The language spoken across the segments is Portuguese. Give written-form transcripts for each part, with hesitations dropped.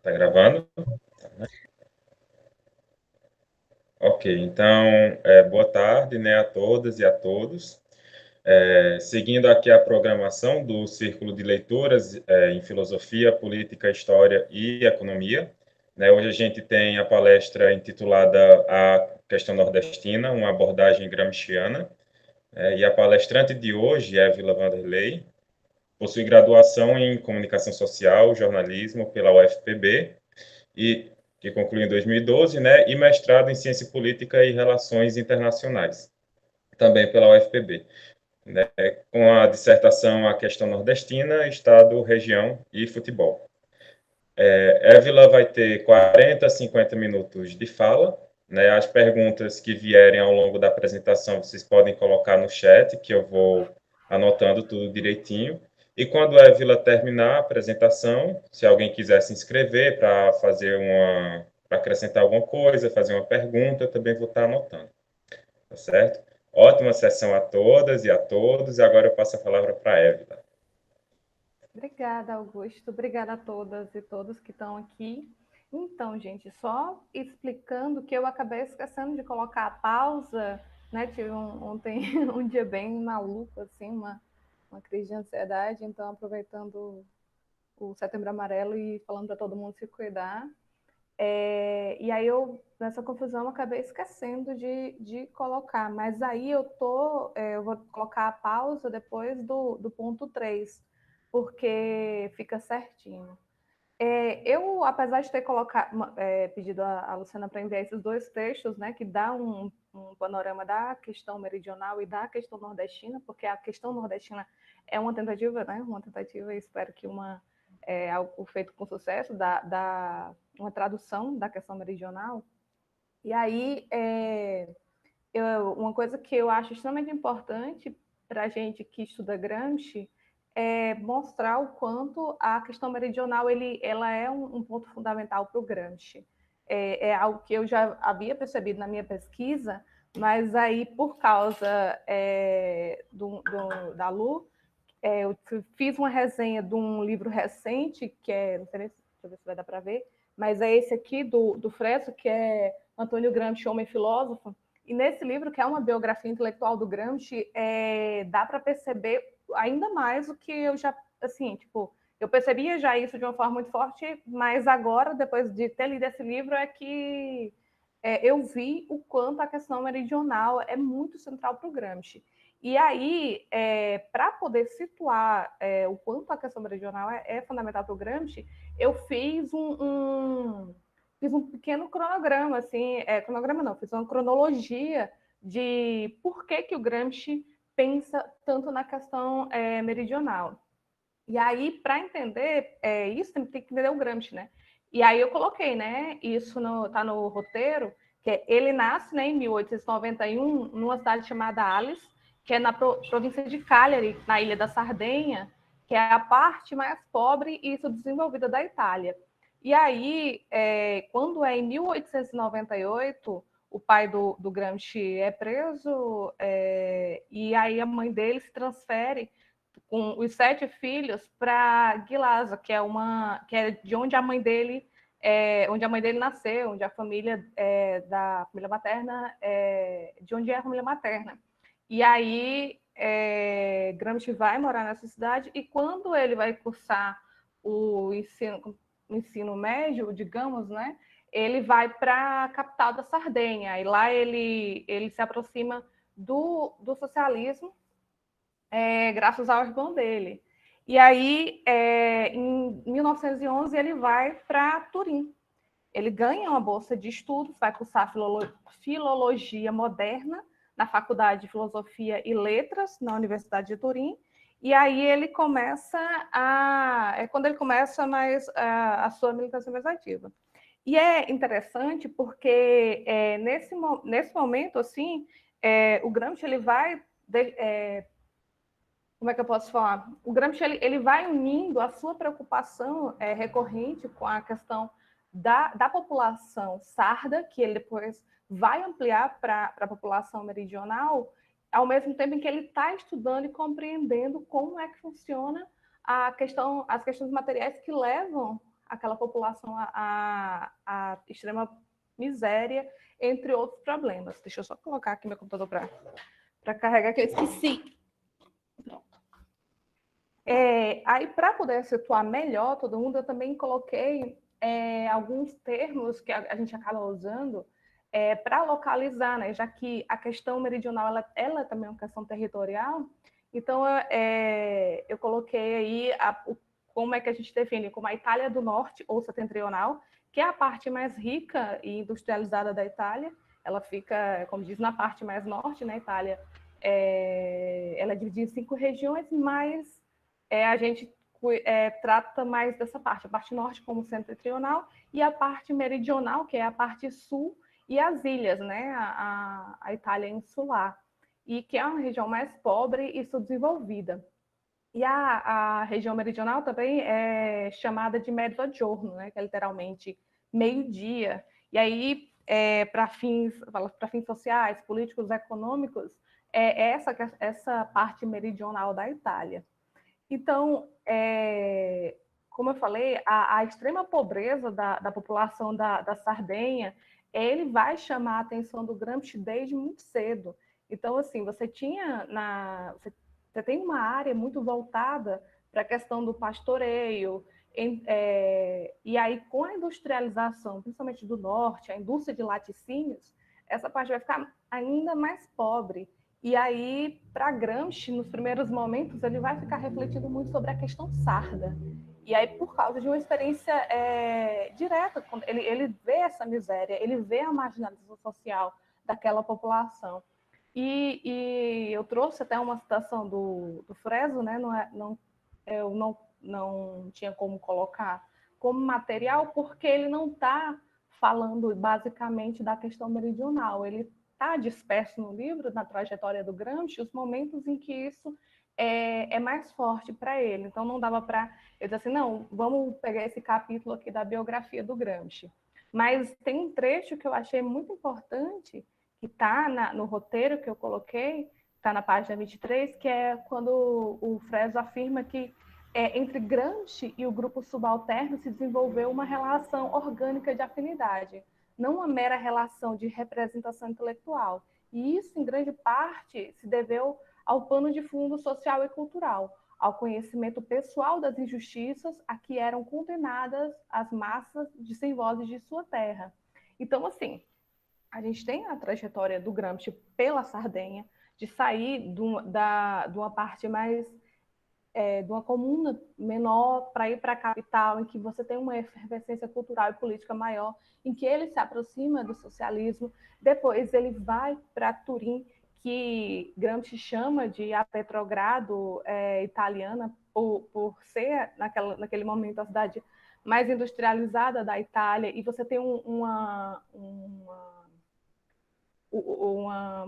Tá gravando? Ok, então, boa tarde, né, a todas e a todos. Seguindo aqui a programação do Círculo de Leituras em Filosofia, Política, História e Economia, né, hoje a gente tem a palestra intitulada A Questão Nordestina, uma abordagem gramsciana, e a palestrante de hoje é a Vila Vanderlei, possui graduação em Comunicação Social, Jornalismo pela UFPB, e que concluiu em 2012, né, e mestrado em Ciência Política e Relações Internacionais, também pela UFPB, né, com a dissertação A Questão Nordestina, Estado, Região e Futebol. Évila vai ter 40 a 50 minutos de fala, né, as perguntas que vierem ao longo da apresentação vocês podem colocar no chat, que eu vou anotando tudo direitinho. E quando a Évila terminar a apresentação, se alguém quiser se inscrever para para acrescentar alguma coisa, fazer uma pergunta, eu também vou estar anotando, tá certo? Ótima sessão a todas e a todos, e agora eu passo a palavra para a Évila. Obrigada, Augusto. Obrigada a todas e todos que estão aqui. Então, gente, só explicando que eu acabei esquecendo de colocar a pausa, né? Tive ontem um dia bem maluco, assim, uma crise de ansiedade, então aproveitando o Setembro Amarelo e falando para todo mundo se cuidar. E aí eu, nessa confusão, acabei esquecendo de colocar, mas aí eu vou colocar a pausa depois do ponto 3, porque fica certinho. Eu, apesar de ter pedido a Luciana para enviar esses dois textos, né, que dá um panorama da questão meridional e da questão nordestina, porque a questão nordestina é uma tentativa, né, uma tentativa, e espero que algo feito com sucesso, uma tradução da questão meridional. E aí, uma coisa que eu acho extremamente importante para a gente que estuda Gramsci é mostrar o quanto a questão meridional ela é um ponto fundamental para o Gramsci. É algo que eu já havia percebido na minha pesquisa, mas aí, por causa da Lu, eu fiz uma resenha de um livro recente, que é, não sei, deixa eu ver se vai dar para ver, mas é esse aqui do Fresso, que é Antônio Gramsci, Homem Filósofo. E nesse livro, que é uma biografia intelectual do Gramsci, dá para perceber ainda mais o que eu já, assim, tipo, eu percebia já isso de uma forma muito forte, mas agora, depois de ter lido esse livro, é que eu vi o quanto a questão meridional é muito central para o Gramsci. E aí, para poder situar o quanto a questão meridional é fundamental para o Gramsci, eu fiz um pequeno cronograma, assim, cronograma não, fiz uma cronologia de por que o Gramsci pensa tanto na questão meridional. E aí, para entender isso, tem que entender o Gramsci, né? E aí eu coloquei, né? Isso tá no roteiro, que ele nasce, né, em 1891, numa cidade chamada Alice, que é na província de Cagliari, na ilha da Sardenha, que é a parte mais pobre e subdesenvolvida da Itália. E aí, quando é em 1898, o pai do Gramsci é preso, e aí a mãe dele se transfere com os 7 filhos para Ghilarza, que é de onde onde a mãe dele nasceu, onde a família da família materna, de onde é a família materna. E aí Gramsci vai morar nessa cidade, e quando ele vai cursar o ensino médio, digamos, né, ele vai para a capital da Sardenha, e lá ele se aproxima do socialismo, graças ao irmão dele. E aí, em 1911, ele vai para Turim. Ele ganha uma bolsa de estudos, vai cursar filologia moderna na Faculdade de Filosofia e Letras na Universidade de Turim. E aí ele começa quando ele começa a sua militância mais ativa. E é interessante porque nesse momento, assim, o Gramsci ele vai como é que eu posso falar? O Gramsci ele vai unindo a sua preocupação recorrente com a questão da população sarda, que ele depois vai ampliar para a população meridional, ao mesmo tempo em que ele está estudando e compreendendo como é que funciona as questões materiais que levam aquela população a extrema miséria, entre outros problemas. Deixa eu só colocar aqui meu computador para carregar, que eu esqueci. Pronto. Aí, para poder situar melhor todo mundo, eu também coloquei alguns termos que a gente acaba usando para localizar, né? Já que a questão meridional ela também é uma questão territorial, então eu coloquei aí como é que a gente define como a Itália do Norte ou setentrional, que é a parte mais rica e industrializada da Itália. Ela fica, como diz, na parte mais norte, né? Itália ela é dividida em 5 regiões, mas a gente trata mais dessa parte, a parte norte como setentrional e a parte meridional, que é a parte sul, e as ilhas, né? A Itália insular, e que é uma região mais pobre e subdesenvolvida. E a região meridional também é chamada de mezzogiorno, né? Que é literalmente meio-dia. E aí, para fins sociais, políticos, econômicos, essa parte meridional da Itália. Então, como eu falei, a extrema pobreza da população da Sardenha, ele vai chamar a atenção do Gramsci desde muito cedo. Então, assim, você tem uma área muito voltada para a questão do pastoreio, e aí com a industrialização, principalmente do norte, a indústria de laticínios, essa parte vai ficar ainda mais pobre. E aí, para Gramsci, nos primeiros momentos, ele vai ficar refletindo muito sobre a questão sarda. E aí, por causa de uma experiência direta, ele vê essa miséria, ele vê a marginalização social daquela população. E eu trouxe até uma citação do Freso, né? Eu não tinha como colocar como material, porque ele não está falando basicamente da questão meridional, ele está disperso no livro, na trajetória do Gramsci, os momentos em que isso é mais forte para ele. Então, não dava para eu dizer assim, não, vamos pegar esse capítulo aqui da biografia do Gramsci. Mas tem um trecho que eu achei muito importante, que está no roteiro que eu coloquei, está na página 23, que é quando o Freso afirma que entre Gramsci e o grupo subalterno se desenvolveu uma relação orgânica de afinidade, não uma mera relação de representação intelectual. E isso, em grande parte, se deveu ao pano de fundo social e cultural, ao conhecimento pessoal das injustiças a que eram condenadas as massas de sem vozes de sua terra. Então, assim, a gente tem a trajetória do Gramsci pela Sardenha, de sair de uma parte mais de uma comuna menor para ir para a capital, em que você tem uma efervescência cultural e política maior, em que ele se aproxima do socialismo. Depois ele vai para Turim, que Gramsci chama de a Petrogrado italiana, por ser, naquele momento, a cidade mais industrializada da Itália, e você tem uma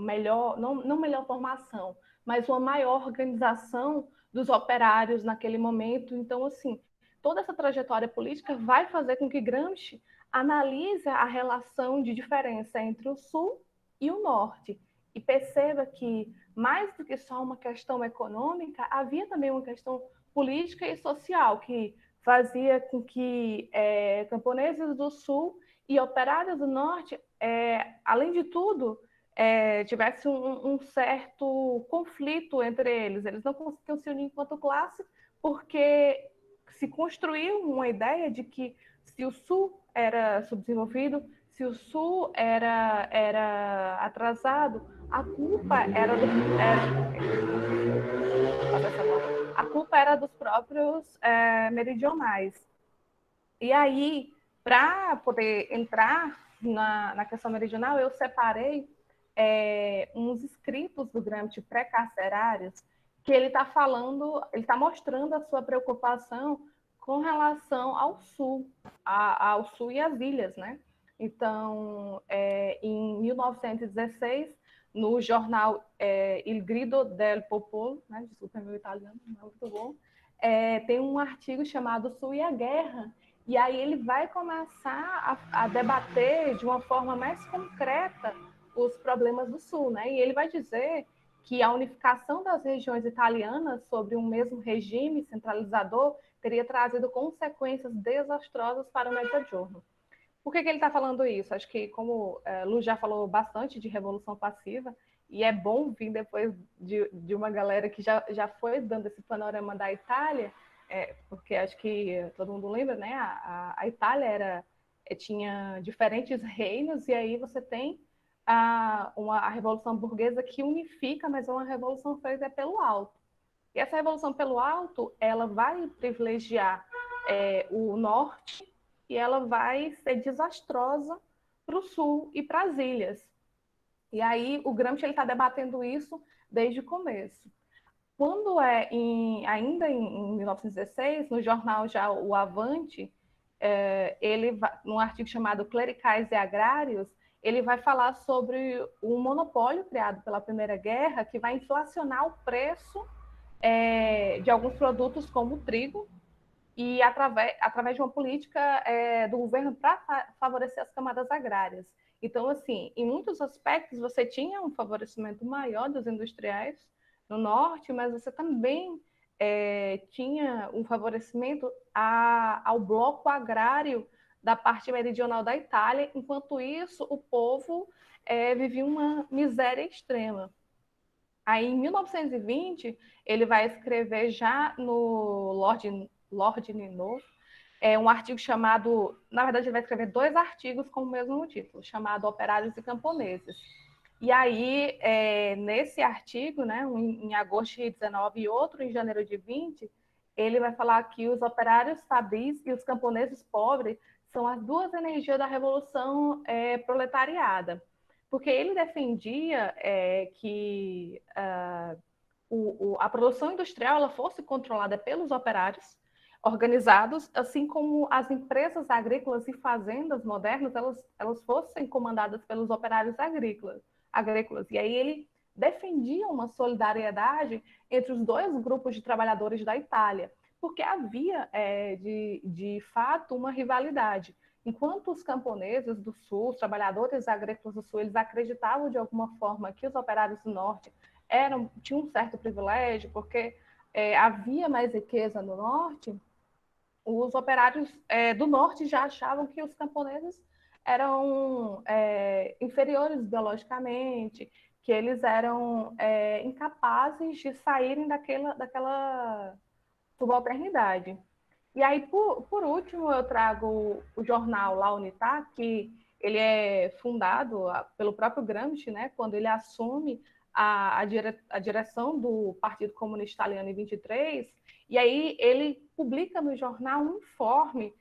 melhor, não melhor formação, mas uma maior organização dos operários naquele momento. Então, assim, toda essa trajetória política vai fazer com que Gramsci analise a relação de diferença entre o Sul e o Norte e perceba que, mais do que só uma questão econômica, havia também uma questão política e social que fazia com que camponeses do Sul e operários do Norte, além de tudo, tivesse um certo conflito entre eles. Eles não conseguiam se unir enquanto classe, porque se construiu uma ideia de que se o Sul era subdesenvolvido, se o Sul era atrasado, a culpa era dos próprios meridionais. E aí, para poder entrar na questão meridional, eu separei uns escritos do Gramsci pré-carcerários que ele está falando, ele está mostrando a sua preocupação com relação ao Sul, ao Sul e às ilhas, né? Então, em 1916, no jornal Il Grido del Popolo, né? Desculpa meu italiano, não é muito bom, tem um artigo chamado Sul e a Guerra, e aí ele vai começar a debater de uma forma mais concreta os problemas do Sul, né? E ele vai dizer que a unificação das regiões italianas sobre um mesmo regime centralizador teria trazido consequências desastrosas para o Mezzogiorno. Por que ele está falando isso? Acho que, como Lu já falou bastante de revolução passiva, e é bom vir depois de uma galera que já foi dando esse panorama da Itália, porque acho que todo mundo lembra, né? A Itália tinha diferentes reinos, e aí você tem a Revolução Burguesa que unifica, mas é uma revolução feita pelo alto. E essa revolução pelo alto, ela vai privilegiar o norte e ela vai ser desastrosa para o sul e para as ilhas. E aí o Gramsci está debatendo isso desde o começo. Quando ainda em 1916, no jornal já o Avante, num artigo chamado Clericais e Agrários, ele vai falar sobre um monopólio criado pela Primeira Guerra que vai inflacionar o preço de alguns produtos como o trigo, e através de uma política do governo para favorecer as camadas agrárias. Então, assim, em muitos aspectos, você tinha um favorecimento maior dos industriais no norte, mas você também tinha um favorecimento ao bloco agrário da parte meridional da Itália. Enquanto isso, o povo vivia uma miséria extrema. Aí, em 1920, ele vai escrever já no Lord Nino, um artigo chamado... Na verdade, ele vai escrever 2 artigos com o mesmo título, chamado Operários e Camponeses. E aí, nesse artigo, né, um em agosto de 19 e outro em janeiro de 20, ele vai falar que os operários fabris e os camponeses pobres são as 2 energias da revolução proletariada. Porque ele defendia que a produção industrial ela fosse controlada pelos operários organizados, assim como as empresas agrícolas e fazendas modernas elas fossem comandadas pelos operários agrícolas. E aí ele defendia uma solidariedade entre os 2 grupos de trabalhadores da Itália, porque havia, de fato, uma rivalidade. Enquanto os camponeses do Sul, os trabalhadores agrícolas do Sul, eles acreditavam de alguma forma que os operários do Norte tinham um certo privilégio, porque havia mais riqueza no Norte, os operários do Norte já achavam que os camponeses eram inferiores biologicamente, que eles eram incapazes de saírem daquela subalternidade. E aí, por último, eu trago o jornal La Unità, que ele é fundado pelo próprio Gramsci, né, quando ele assume a direção do Partido Comunista Italiano em 23, e aí ele publica no jornal um informe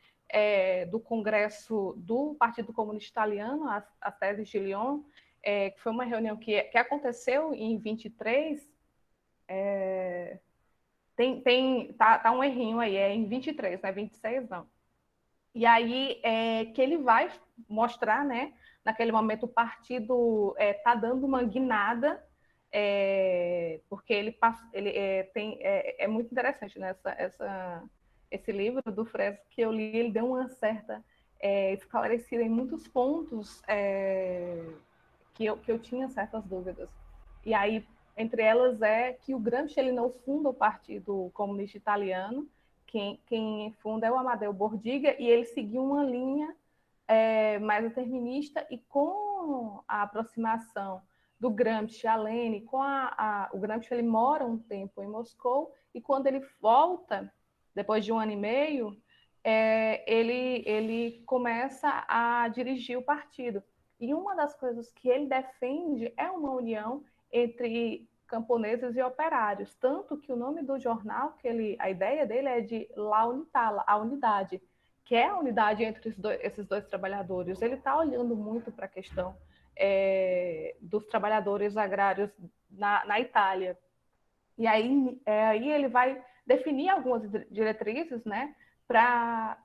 do Congresso do Partido Comunista Italiano, as teses de Lyon, que foi uma reunião que aconteceu em 23, tá um errinho aí, é em 23, não é 26 não. E aí que ele vai mostrar, né, naquele momento o partido tá dando uma guinada, porque ele é muito interessante, né, esse livro do Fresco que eu li, ele deu uma certa esclarecida em muitos pontos que eu tinha certas dúvidas. E aí, entre elas é que o Gramsci ele não funda o Partido Comunista Italiano, quem funda é o Amadeo Bordiga, e ele seguiu uma linha mais determinista, e com a aproximação do Gramsci a Lenin, o Gramsci ele mora um tempo em Moscou, e quando ele volta, depois de 1 ano e meio, ele começa a dirigir o partido. E uma das coisas que ele defende é uma união entre camponeses e operários, tanto que o nome do jornal, a ideia dele é de La Unità, a unidade, que é a unidade entre esses 2 trabalhadores. Ele está olhando muito para a questão dos trabalhadores agrários na Itália. E aí ele vai definir algumas diretrizes, né, para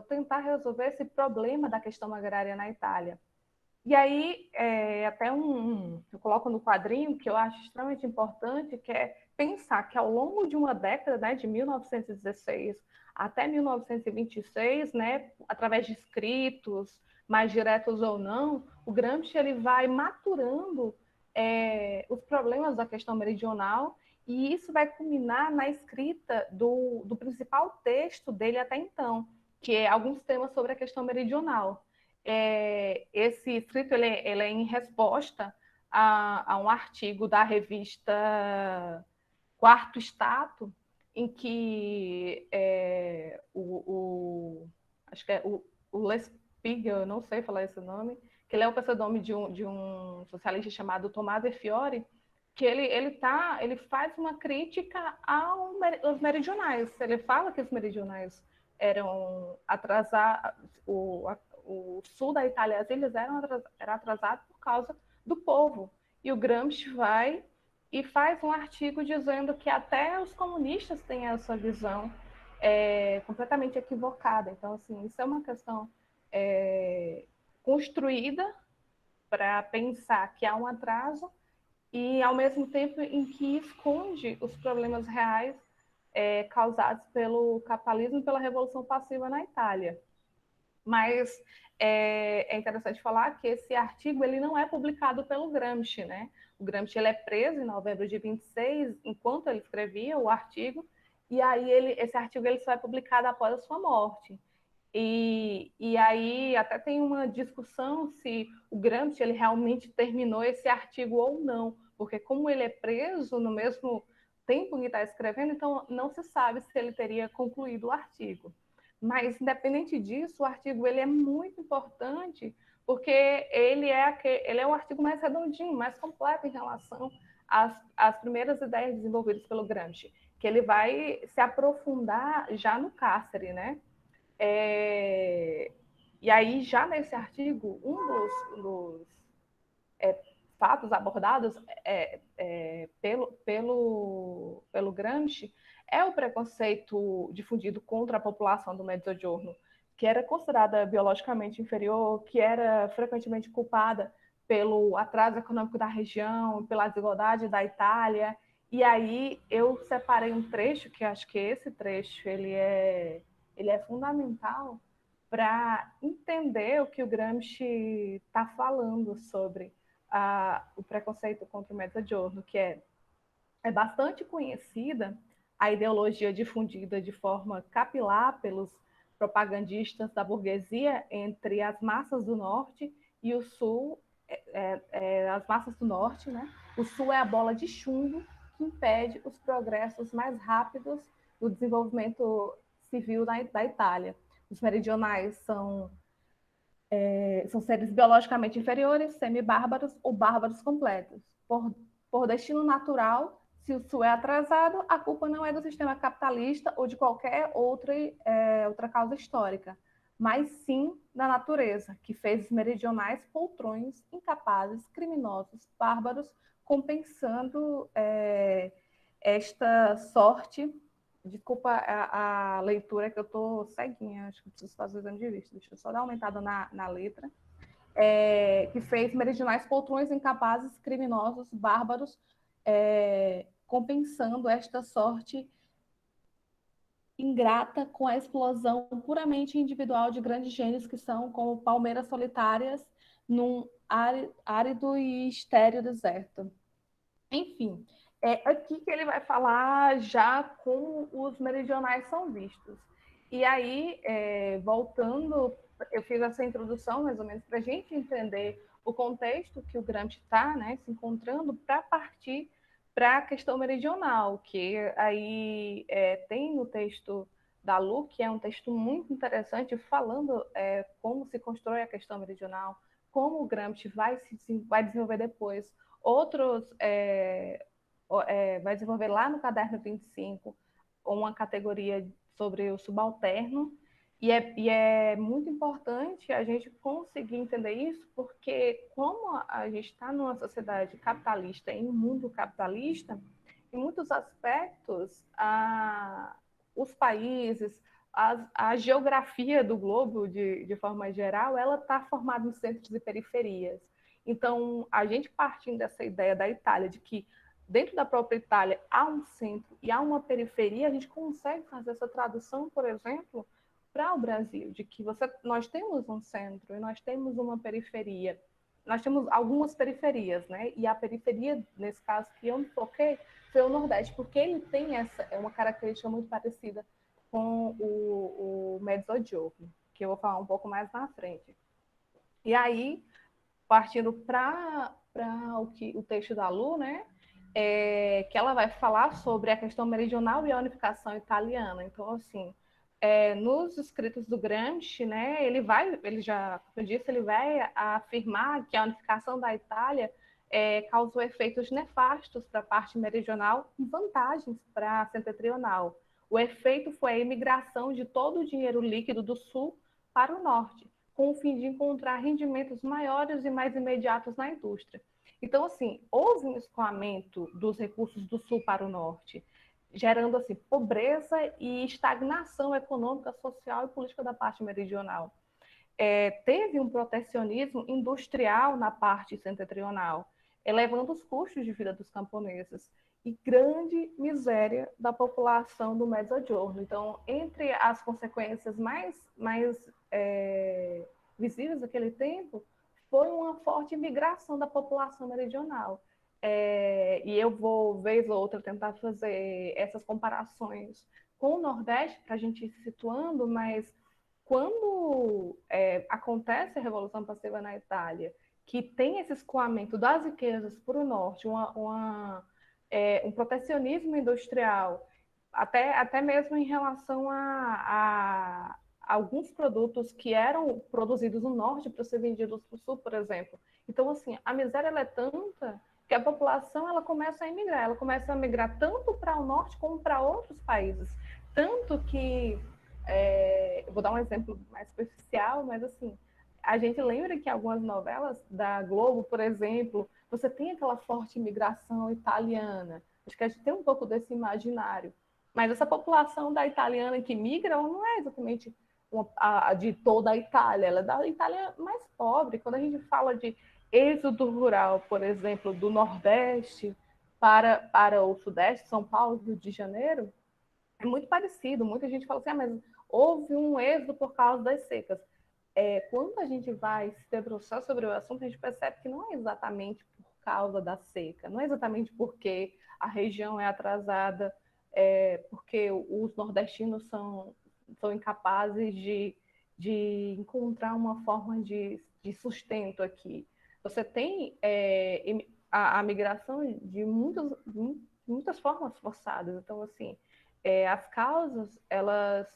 tentar resolver esse problema da questão agrária na Itália. E aí, até eu coloco no quadrinho, que eu acho extremamente importante, que é pensar que ao longo de uma década, né, de 1916 até 1926, né, através de escritos, mais diretos ou não, o Gramsci ele vai maturando os problemas da questão meridional, e isso vai culminar na escrita do principal texto dele até então, que é alguns temas sobre a questão meridional. Esse escrito ele é em resposta a um artigo da revista Quarto Stato, em que acho que é o Lespiga, eu não sei falar esse nome, que ele é o pseudônimo de um socialista chamado Tomás de Fiore, que ele faz uma crítica aos meridionais. Ele fala que os meridionais eram atrasados, o sul da Itália, as ilhas era atrasado por causa do povo. E o Gramsci vai e faz um artigo dizendo que até os comunistas têm essa visão completamente equivocada. Então, assim, isso é uma questão construída para pensar que há um atraso e, ao mesmo tempo, em que esconde os problemas reais causados pelo capitalismo e pela Revolução Passiva na Itália. Mas é interessante falar que esse artigo ele não é publicado pelo Gramsci, né? O Gramsci ele é preso em novembro de 26, enquanto ele escrevia o artigo, e aí esse artigo ele só é publicado após a sua morte. E aí até tem uma discussão se o Gramsci ele realmente terminou esse artigo ou não, porque como ele é preso no mesmo tempo que está escrevendo, então não se sabe se ele teria concluído o artigo. Mas, independente disso, o artigo ele é muito importante porque ele é o artigo mais redondinho, mais completo em relação às primeiras ideias desenvolvidas pelo Gramsci, que ele vai se aprofundar já no cárcere, né? E aí, já nesse artigo, um dos fatos abordados pelo Gramsci é o preconceito difundido contra a população do Mezzogiorno, que era considerada biologicamente inferior, que era frequentemente culpada pelo atraso econômico da região, pela desigualdade da Itália. E aí eu separei um trecho, que acho que esse trecho ele é fundamental para entender o que o Gramsci está falando sobre o preconceito contra o Mezzogiorno, que é bastante conhecida a ideologia difundida de forma capilar pelos propagandistas da burguesia entre as massas do norte e o sul, as massas do norte, né? O sul é a bola de chumbo que impede os progressos mais rápidos do desenvolvimento civil da Itália. Os meridionais são seres biologicamente inferiores, semibárbaros ou bárbaros completos. Por destino natural, se o sul é atrasado, a culpa não é do sistema capitalista ou de qualquer outra causa histórica, mas sim da natureza, que fez os meridionais poltrões, incapazes, criminosos, bárbaros, compensando esta sorte. Desculpa a leitura que eu estou ceguinha, acho que preciso fazer o exame de vista. Deixa eu só dar uma aumentada na letra. Que fez meridionais poltrões incapazes, criminosos, bárbaros, compensando esta sorte ingrata com a explosão puramente individual de grandes gênios que são como palmeiras solitárias num árido e estéril deserto. Enfim, é aqui que ele vai falar já como os meridionais são vistos. E aí, voltando, eu fiz essa introdução mais ou menos para a gente entender o contexto que o Gramsci está, né, se encontrando para partir para a questão meridional, que aí tem no texto da Lu, que é um texto muito interessante, falando como se constrói a questão meridional, como o Gramsci vai desenvolver depois outros vai desenvolver lá no caderno 25 uma categoria sobre o subalterno, e é muito importante a gente conseguir entender isso, porque como a gente está numa sociedade capitalista, em um mundo capitalista, em muitos aspectos, os países, a geografia do globo, de forma geral, ela está formada em centros e periferias. Então, a gente partindo dessa ideia da Itália, de que dentro da própria Itália há um centro e há uma periferia, a gente consegue fazer essa tradução, por exemplo, para o Brasil, de que nós temos um centro e nós temos uma periferia. nós temos algumas periferias, né? E a periferia, nesse caso que eu me foquei, foi o Nordeste, porque ele tem uma característica muito parecida com o Mezzogiorno, que eu vou falar um pouco mais na frente. E aí, partindo para o texto da Lu, né? Que ela vai falar sobre a questão meridional e a unificação italiana. Então, assim, nos escritos do Gramsci, né, ele já, como eu disse, ele vai afirmar que a unificação da Itália causou efeitos nefastos para a parte meridional e vantagens para a setentrional. O efeito foi a imigração de todo o dinheiro líquido do sul para o norte, com o fim de encontrar rendimentos maiores e mais imediatos na indústria. Então, assim, houve um escoamento dos recursos do sul para o norte, gerando assim pobreza e estagnação econômica, social e política da parte meridional. Teve um protecionismo industrial na parte setentrional, elevando os custos de vida dos camponeses e grande miséria da população do Mezzogiorno. Então, entre as consequências mais visíveis daquele tempo, foi uma forte migração da população meridional. E eu vou, vez ou outra, tentar fazer essas comparações com o Nordeste, para a gente ir se situando, mas quando acontece a Revolução Passiva na Itália, que tem esse escoamento das riquezas para o Norte, um protecionismo industrial, até mesmo em relação a alguns produtos que eram produzidos no Norte para ser vendidos para o Sul, por exemplo. Então, assim, a miséria ela é tanta que a população ela começa a migrar tanto para o Norte como para outros países. Tanto que, eu vou dar um exemplo mais superficial, mas assim, a gente lembra que algumas novelas da Globo, por exemplo, você tem aquela forte imigração italiana. Acho que a gente tem um pouco desse imaginário. Mas essa população da italiana que migra, ela não é exatamente a de toda a Itália, ela é da Itália mais pobre. Quando a gente fala de êxodo rural, por exemplo, do Nordeste para o Sudeste, São Paulo, Rio de Janeiro, é muito parecido. Muita gente fala assim, mas houve um êxodo por causa das secas. Quando a gente vai se debruçar sobre o assunto, a gente percebe que não é exatamente por causa da seca, não é exatamente porque a região é atrasada, porque os nordestinos são incapazes de encontrar uma forma de sustento aqui. Você tem a migração de muitas formas forçadas. Então, assim, as causas, elas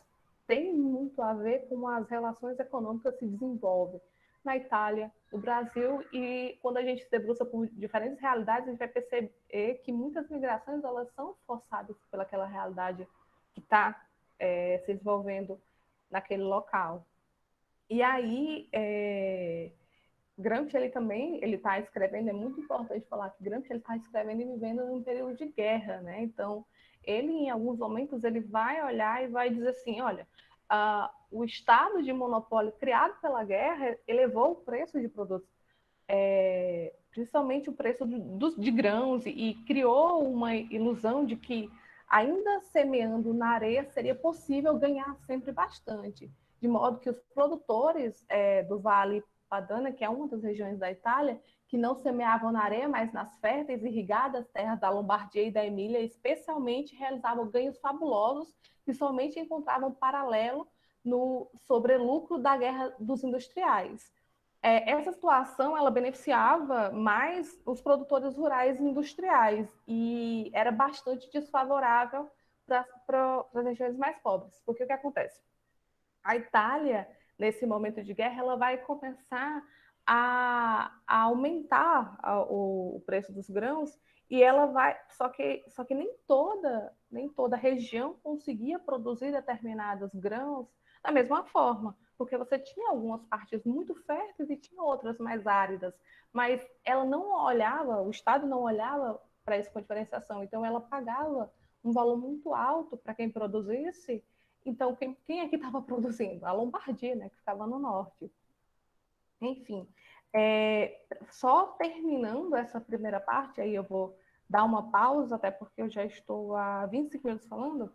têm muito a ver com as relações econômicas que se desenvolvem na Itália, no Brasil, e quando a gente se debruça por diferentes realidades, a gente vai perceber que muitas migrações elas são forçadas pelaquela realidade que está se desenvolvendo naquele local. E aí, Gramsci, ele também, ele está escrevendo, é muito importante falar que Gramsci está escrevendo e vivendo num período de guerra, né? Então, ele, em alguns momentos, ele vai olhar e vai dizer assim, olha, o estado de monopólio criado pela guerra elevou o preço de produtos, principalmente o preço de grãos, e criou uma ilusão de que, ainda semeando na areia, seria possível ganhar sempre bastante, de modo que os produtores do Vale Padana, que é uma das regiões da Itália, que não semeavam na areia, mas nas férteis e irrigadas terras da Lombardia e da Emília, especialmente realizavam ganhos fabulosos que somente encontravam paralelo no sobrelucro da guerra dos industriais. Essa situação ela beneficiava mais os produtores rurais e industriais e era bastante desfavorável para as regiões mais pobres. Porque o que acontece? A Itália, nesse momento de guerra, ela vai começar a aumentar o preço dos grãos e ela vai, só que nem toda região conseguia produzir determinados grãos da mesma forma, porque você tinha algumas partes muito férteis e tinha outras mais áridas, mas ela não olhava, o Estado não olhava para isso com diferenciação, então ela pagava um valor muito alto para quem produzisse. Então, quem aqui estava produzindo? A Lombardia, né, que ficava no norte. Enfim, só terminando essa primeira parte, aí eu vou dar uma pausa, até porque eu já estou há 25 minutos falando,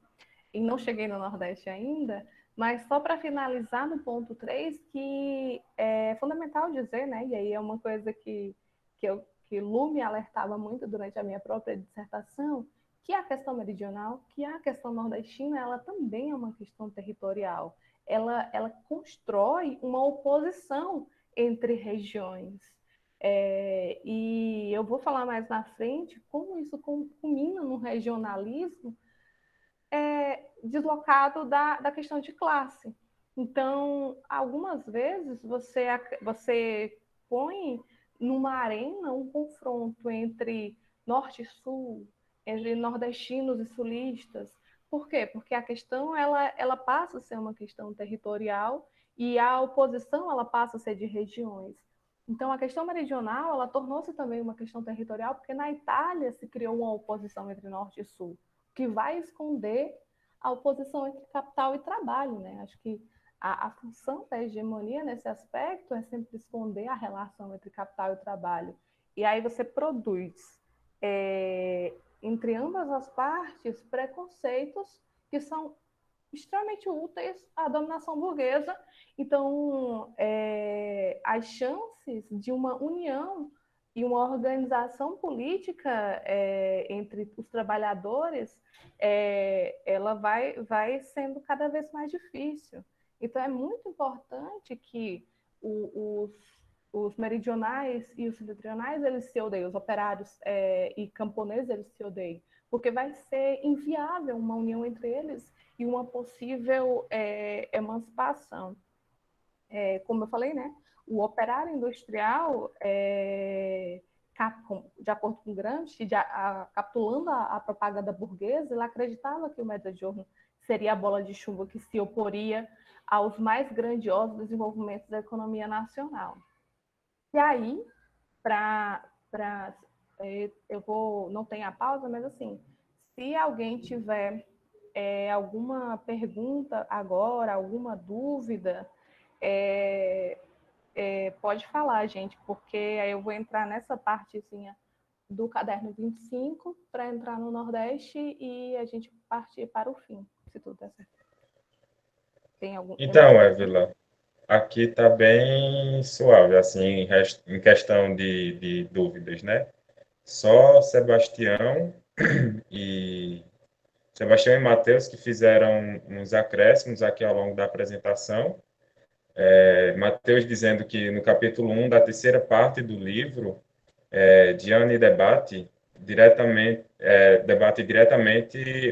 e não cheguei no Nordeste ainda, Mas só para finalizar no ponto 3, que é fundamental dizer, né, e aí é uma coisa que Lu me alertava muito durante a minha própria dissertação, que a questão meridional, que a questão nordestina, ela também é uma questão territorial. Ela constrói uma oposição entre regiões. E eu vou falar mais na frente como isso culmina no regionalismo deslocado da questão de classe. Então, algumas vezes você põe numa arena um confronto entre norte e sul, entre nordestinos e sulistas. Por quê? Porque a questão ela passa a ser uma questão territorial e a oposição ela passa a ser de regiões. Então, a questão meridional ela tornou-se também uma questão territorial, porque na Itália se criou uma oposição entre norte e sul, que vai esconder a oposição entre capital e trabalho, né? Acho que a função da hegemonia nesse aspecto é sempre esconder a relação entre capital e trabalho. E aí você produz, entre ambas as partes, preconceitos que são extremamente úteis à dominação burguesa. Então, as chances de uma união e uma organização política entre os trabalhadores, ela vai sendo cada vez mais difícil. Então, é muito importante que os meridionais e os setentrionais, eles se odeiem, os operários e camponeses, eles se odeiem, porque vai ser inviável uma união entre eles e uma possível emancipação. Como eu falei, né, o operário industrial, de acordo com Gramsci, capitulando a propaganda burguesa, ele acreditava que o Mezzogiorno seria a bola de chuva que se oporia aos mais grandiosos desenvolvimentos da economia nacional. E aí, não tem a pausa, mas assim, se alguém tiver alguma pergunta agora, alguma dúvida, pode falar, gente, porque aí eu vou entrar nessa partezinha do caderno 25 para entrar no Nordeste e a gente partir para o fim, se tudo der certo. Tem mais Então, perguntas? Évila, aqui está bem suave, assim, em questão de dúvidas, né? Só e Sebastião e Matheus que fizeram uns acréscimos aqui ao longo da apresentação. Matheus dizendo que no capítulo 1 da terceira parte do livro, Diane debate diretamente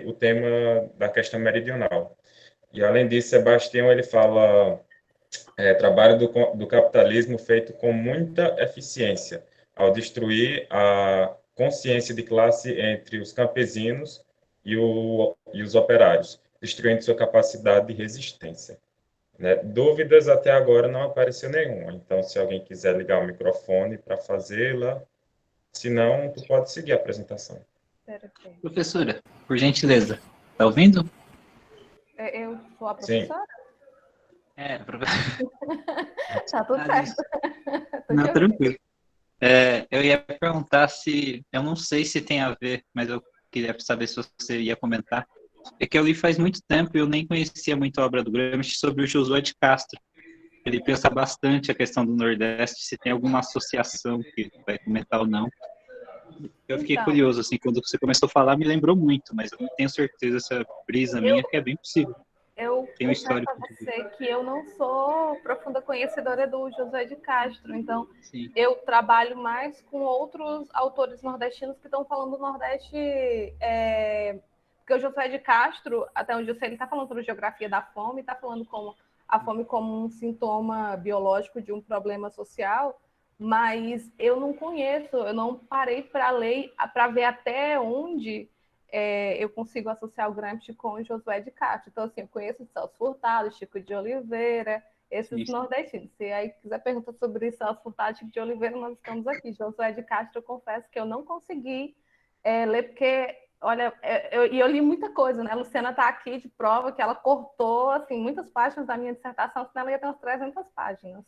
o tema da questão meridional. E, além disso, Sebastião ele fala trabalho do capitalismo feito com muita eficiência, ao destruir a consciência de classe entre os campesinos e os operários, destruindo sua capacidade de resistência. Né? Dúvidas até agora não apareceu nenhuma, então se alguém quiser ligar o microfone para fazê-la, se não, tu pode seguir a apresentação. Perfeito. Professora, por gentileza, tá ouvindo? Eu sou a Sim. professora? Professora. Tá tudo certo. Não, tranquilo. Eu ia perguntar se, eu não sei se tem a ver, mas eu queria saber se você ia comentar. É que eu li faz muito tempo e eu nem conhecia muito a obra do Gramsci sobre o Josué de Castro. Ele pensa bastante a questão do Nordeste, se tem alguma associação que vai comentar ou não. Eu fiquei curioso, assim, quando você começou a falar, me lembrou muito, mas eu não tenho certeza essa brisa minha que é bem possível. Eu Tem um confesso histórico a você que eu não sou profunda conhecedora do José de Castro, então Sim. eu trabalho mais com outros autores nordestinos que estão falando do Nordeste, porque o José de Castro, até onde eu sei, ele está falando sobre geografia da fome, está falando como a fome como um sintoma biológico de um problema social, mas eu não conheço, eu não parei para ler, para ver até onde eu consigo associar o Gramsci com o Josué de Castro. Então, assim, eu conheço o Celso Furtado, Chico de Oliveira, esses nordestinos. Se aí quiser perguntar sobre Celso Furtado, Chico de Oliveira, nós estamos aqui. Josué de Castro, eu confesso que eu não consegui ler, porque, olha, eu li muita coisa, né? A Luciana está aqui de prova que ela cortou, assim, muitas páginas da minha dissertação, senão ela ia ter umas 300 páginas.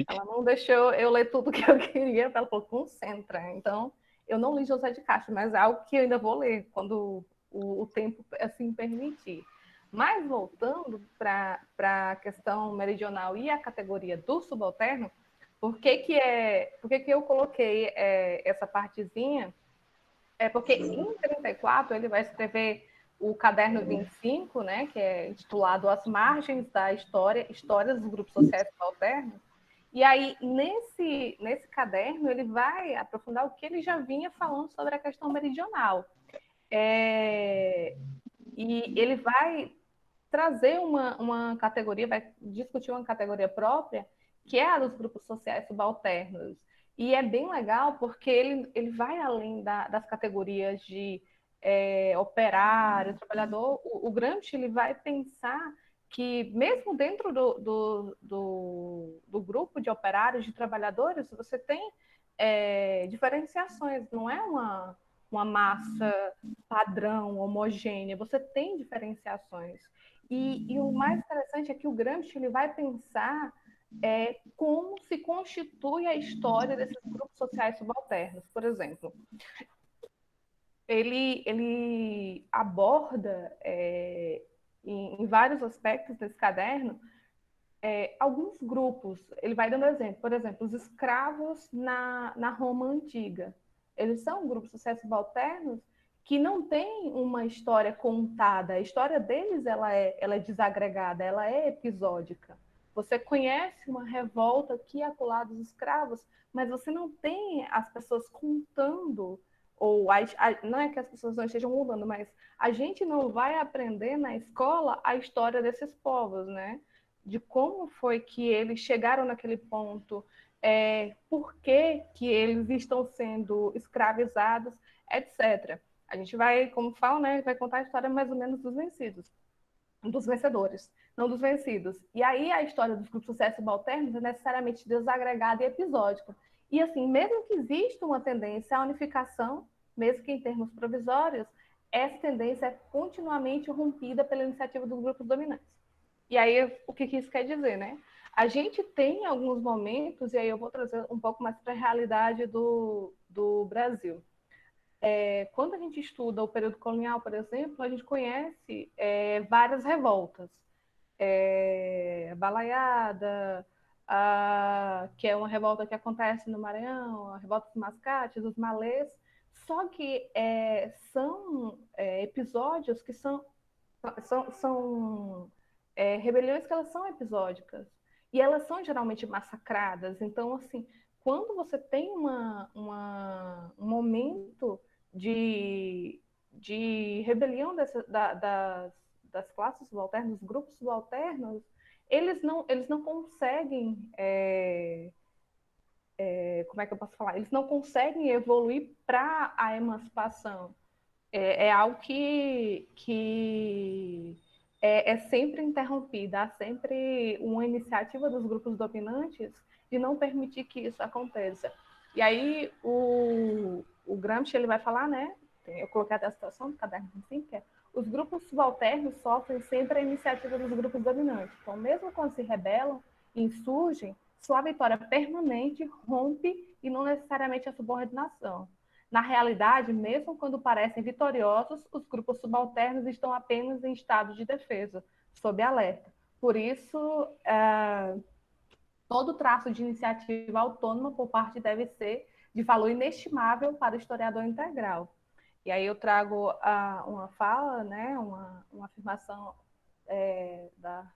Ela não deixou eu ler tudo que eu queria, ela falou, concentra. Então, eu não li José de Castro, mas é algo que eu ainda vou ler quando o tempo assim permitir. Mas voltando, para a questão meridional e a categoria do subalterno, por que eu coloquei essa partezinha? Porque em 34 ele vai escrever o caderno 25, né, que é intitulado As Margens da História, Histórias dos Grupos Sociais Subalternos. E aí, nesse caderno, ele vai aprofundar o que ele já vinha falando sobre a questão meridional. E ele vai trazer uma categoria, vai discutir uma categoria própria, que é a dos grupos sociais subalternos. E é bem legal porque ele vai além das categorias de operário, trabalhador. O Gramsci ele vai pensar que mesmo dentro do grupo de operários, de trabalhadores, você tem diferenciações, não é uma massa padrão, homogênea, você tem diferenciações. E o mais interessante é que o Gramsci ele vai pensar como se constitui a história desses grupos sociais subalternos. Por exemplo, ele aborda em vários aspectos desse caderno alguns grupos. Ele vai dando exemplo. Por exemplo, os escravos na Roma Antiga. Eles são grupos sociais subalternos que não têm uma história contada. A história deles ela é desagregada, ela é episódica. Você conhece uma revolta aqui e acolá dos escravos, mas você não tem as pessoas contando, ou não é que as pessoas não estejam contando, mas a gente não vai aprender na escola a história desses povos, né? De como foi que eles chegaram naquele ponto, por que eles estão sendo escravizados, etc. A gente vai, como fala, né, vai contar a história mais ou menos dos vencidos, dos vencedores, não dos vencidos. E aí a história dos grupos sociais subalternos é necessariamente desagregada e episódica. E assim, mesmo que exista uma tendência à unificação, mesmo que em termos provisórios, essa tendência é continuamente rompida pela iniciativa dos grupos dominantes. E aí, o que isso quer dizer, né? A gente tem alguns momentos, e aí eu vou trazer um pouco mais para a realidade do Brasil. Quando a gente estuda o período colonial, por exemplo, a gente conhece várias revoltas. A Balaiada, que é uma revolta que acontece no Maranhão, a revolta dos Mascates, os Malês, só que são episódios que são rebeliões que elas são episódicas e elas são geralmente massacradas. Então, assim, quando você tem um momento de rebelião das classes subalternas, dos grupos subalternos, eles não conseguem, como é que eu posso falar? Eles não conseguem evoluir para a emancipação. É algo que é sempre interrompida, há sempre uma iniciativa dos grupos dominantes de não permitir que isso aconteça. E aí o Gramsci ele vai falar, né? Eu coloquei até a situação do caderno assim, que é os grupos subalternos sofrem sempre a iniciativa dos grupos dominantes. Então, mesmo quando se rebelam e insurgem, sua vitória permanente rompe e não necessariamente a subordinação. Na realidade, mesmo quando parecem vitoriosos, os grupos subalternos estão apenas em estado de defesa, sob alerta. Por isso, todo traço de iniciativa autônoma por parte deve ser de valor inestimável para o historiador integral. E aí eu trago uma fala, né, uma afirmação da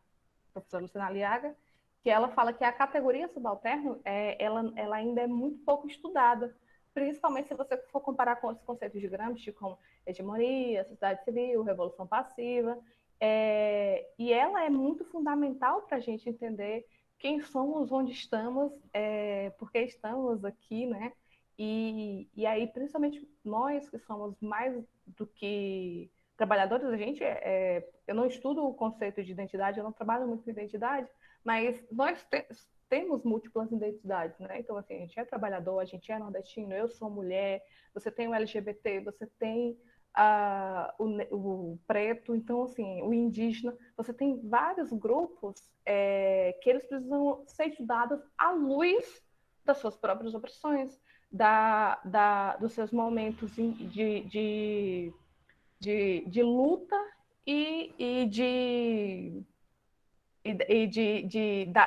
professora Luciana Aliaga, que ela fala que a categoria subalterno ela ainda é muito pouco estudada, principalmente se você for comparar com outros conceitos de Gramsci, como hegemonia, sociedade civil, revolução passiva, e ela é muito fundamental para a gente entender quem somos, onde estamos, por que estamos aqui, né? E aí, principalmente nós que somos mais do que trabalhadores, eu não estudo o conceito de identidade, eu não trabalho muito com identidade, mas nós temos múltiplas identidades, né? Então, assim, a gente é trabalhador, a gente é nordestino, eu sou mulher, você tem o LGBT, você tem o preto, então, assim, o indígena, você tem vários grupos que eles precisam ser estudados à luz das suas próprias opressões, dos seus momentos de luta e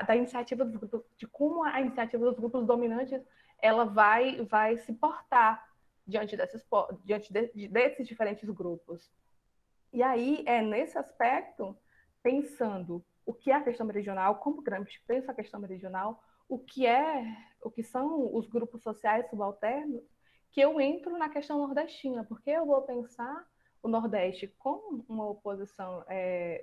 da iniciativa dos grupos, de como a iniciativa dos grupos dominantes ela vai se portar desses diferentes grupos. E aí, nesse aspecto, pensando o que é a questão meridional, como Gramsci pensa a questão meridional, o que são os grupos sociais subalternos, que eu entro na questão nordestina, porque eu vou pensar o Nordeste como uma oposição,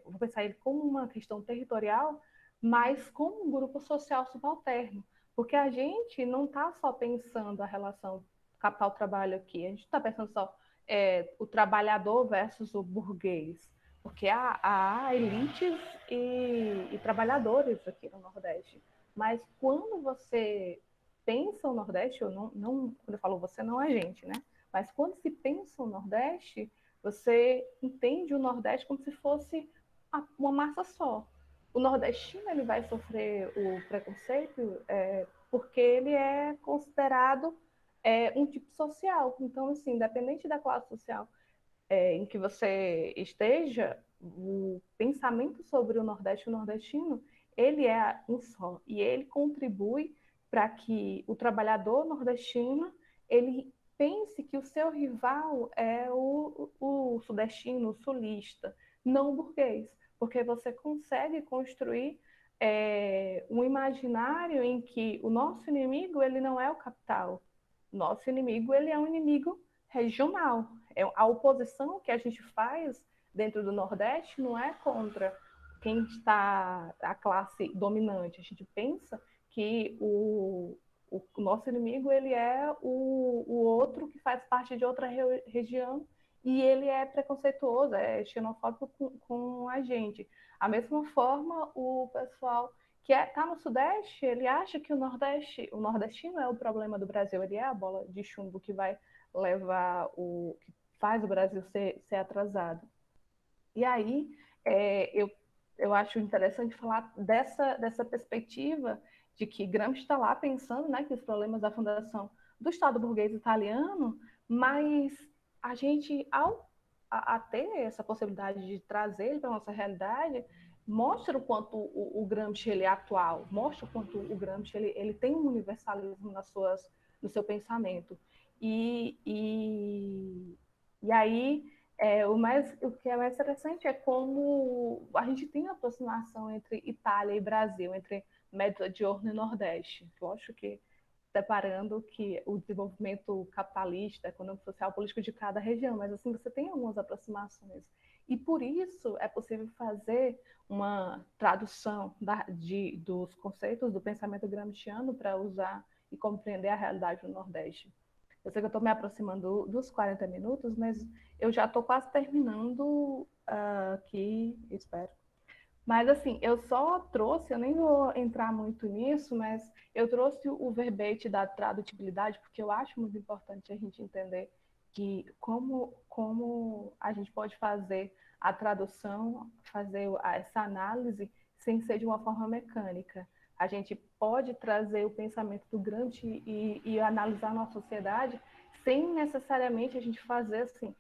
vou pensar ele como uma questão territorial, mas como um grupo social subalterno, porque a gente não está só pensando a relação capital-trabalho aqui, a gente está pensando só o trabalhador versus o burguês, porque há elites e trabalhadores aqui no Nordeste. Mas quando você pensa o Nordeste, quando eu falo você, não é gente, né? Mas quando se pensa o Nordeste, você entende o Nordeste como se fosse uma massa só. O nordestino ele vai sofrer o preconceito porque ele é considerado um tipo social. Então, assim, independente da classe social em que você esteja, o pensamento sobre o Nordeste e o nordestino, ele é um só. E ele contribui para que o trabalhador nordestino, ele pense que o seu rival é o sudestino, o sulista, não o burguês. Porque você consegue construir um imaginário em que o nosso inimigo ele não é o capital. Nosso inimigo ele é um inimigo regional. A oposição que a gente faz dentro do Nordeste não é contra quem está a classe dominante. A gente pensa que o nosso inimigo ele é o outro que faz parte de outra região e ele é preconceituoso, é xenofóbico com a gente. A mesma forma, o pessoal que está no Sudeste, ele acha que o nordestino é o problema do Brasil, ele é a bola de chumbo que vai levar que faz o Brasil ser atrasado. E aí, eu acho interessante falar dessa perspectiva de que Gramsci está lá pensando, né, que os problemas da fundação do Estado burguês italiano, mas a gente, a ter essa possibilidade de trazer ele para a nossa realidade, mostra o quanto o Gramsci ele é atual, mostra o quanto o Gramsci ele tem um universalismo no seu pensamento. E aí, o que é mais interessante é como a gente tem uma aproximação entre Itália e Brasil, entre Mezzogiorno e Nordeste. Lógico que separando que o desenvolvimento capitalista, econômico, social, político de cada região, mas assim você tem algumas aproximações. E por isso é possível fazer uma tradução dos conceitos do pensamento gramsciano para usar e compreender a realidade do Nordeste. Eu sei que eu estou me aproximando dos 40 minutos, mas eu já estou quase terminando aqui, espero. Mas, assim, eu só trouxe, eu nem vou entrar muito nisso, mas eu trouxe o verbete da tradutibilidade, porque eu acho muito importante a gente entender que como a gente pode fazer a tradução, fazer essa análise sem ser de uma forma mecânica. A gente pode trazer o pensamento do Gramsci e analisar a nossa sociedade sem necessariamente a gente fazer assim,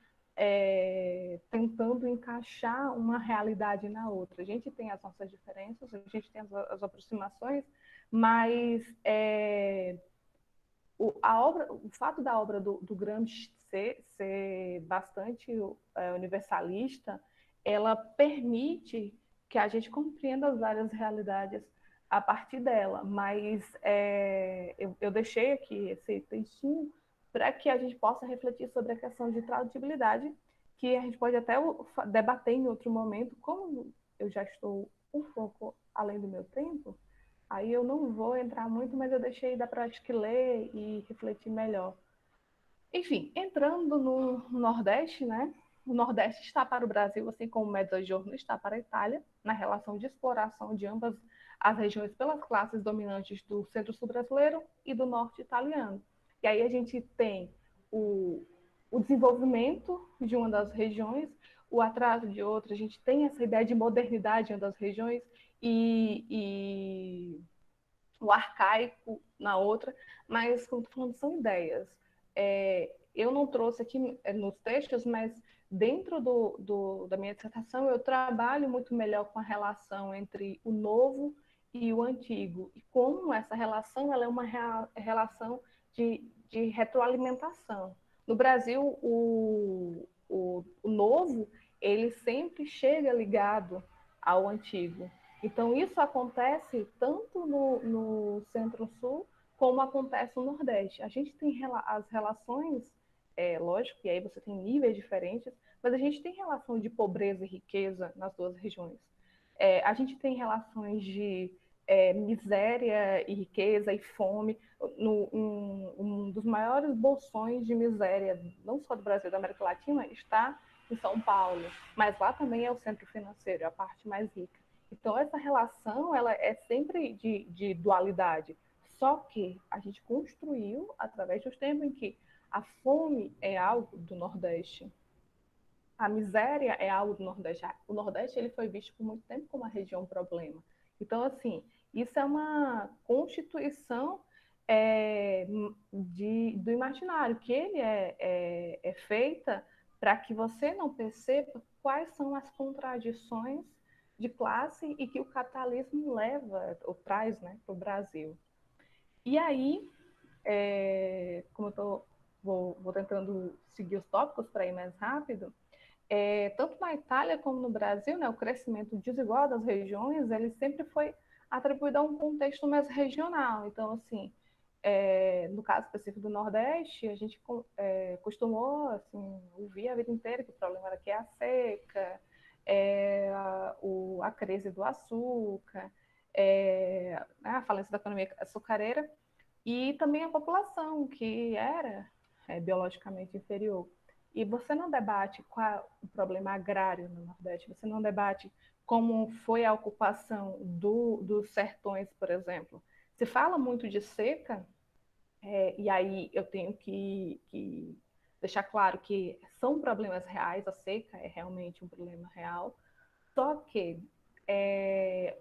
tentando encaixar uma realidade na outra. A gente tem as nossas diferenças, a gente tem as aproximações, mas o fato da obra do Gramsci ser bastante universalista, ela permite que a gente compreenda as várias realidades a partir dela, mas eu deixei aqui esse textinho para que a gente possa refletir sobre a questão de tradutibilidade, que a gente pode até debater em outro momento. Como eu já estou um pouco além do meu tempo, aí eu não vou entrar muito, mas eu deixei da prática ler e refletir melhor. Enfim, entrando no Nordeste, né? O Nordeste está para o Brasil, assim como o Mezzogiorno está para a Itália, na relação de exploração de ambas as regiões pelas classes dominantes do centro-sul brasileiro e do norte italiano. E aí a gente tem o desenvolvimento de uma das regiões, o atraso de outra, a gente tem essa ideia de modernidade em uma das regiões e o arcaico na outra, mas, como estou falando, são ideias. Eu não trouxe aqui nos textos, mas dentro da minha dissertação, eu trabalho muito melhor com a relação entre o novo e o antigo, e como essa relação ela é uma relação de retroalimentação. No Brasil, o novo, ele sempre chega ligado ao antigo. Então, isso acontece tanto no Centro-Sul, como acontece no Nordeste. A gente tem as relações, lógico, e aí você tem níveis diferentes, mas a gente tem relação de pobreza e riqueza nas duas regiões. A gente tem relações de miséria e riqueza e fome. Um dos maiores bolsões de miséria, não só do Brasil, da América Latina, está em São Paulo, mas lá também é o centro financeiro, é a parte mais rica. Então, essa relação ela é sempre de dualidade. Só que a gente construiu, através dos tempos, em que a fome é algo do Nordeste, a miséria é algo do Nordeste. O Nordeste ele foi visto por muito tempo como uma região problema. Então, assim, isso é uma constituição do imaginário, que ele é feita para que você não perceba quais são as contradições de classe e que o capitalismo leva ou traz, né, para o Brasil. E aí, como eu vou tentando seguir os tópicos para ir mais rápido, tanto na Itália como no Brasil, né, o crescimento desigual das regiões, ele sempre foi atribuído a um contexto mais regional. Então, assim, no caso específico do Nordeste, a gente costumou assim, ouvir a vida inteira que o problema era que é a seca, a crise do açúcar, a falência da economia açucareira, e também a população, que era biologicamente inferior. E você não debate qual é o problema agrário no Nordeste, você não debate como foi a ocupação dos sertões, por exemplo. Se fala muito de seca, e aí eu tenho que deixar claro que são problemas reais, a seca é realmente um problema real, só que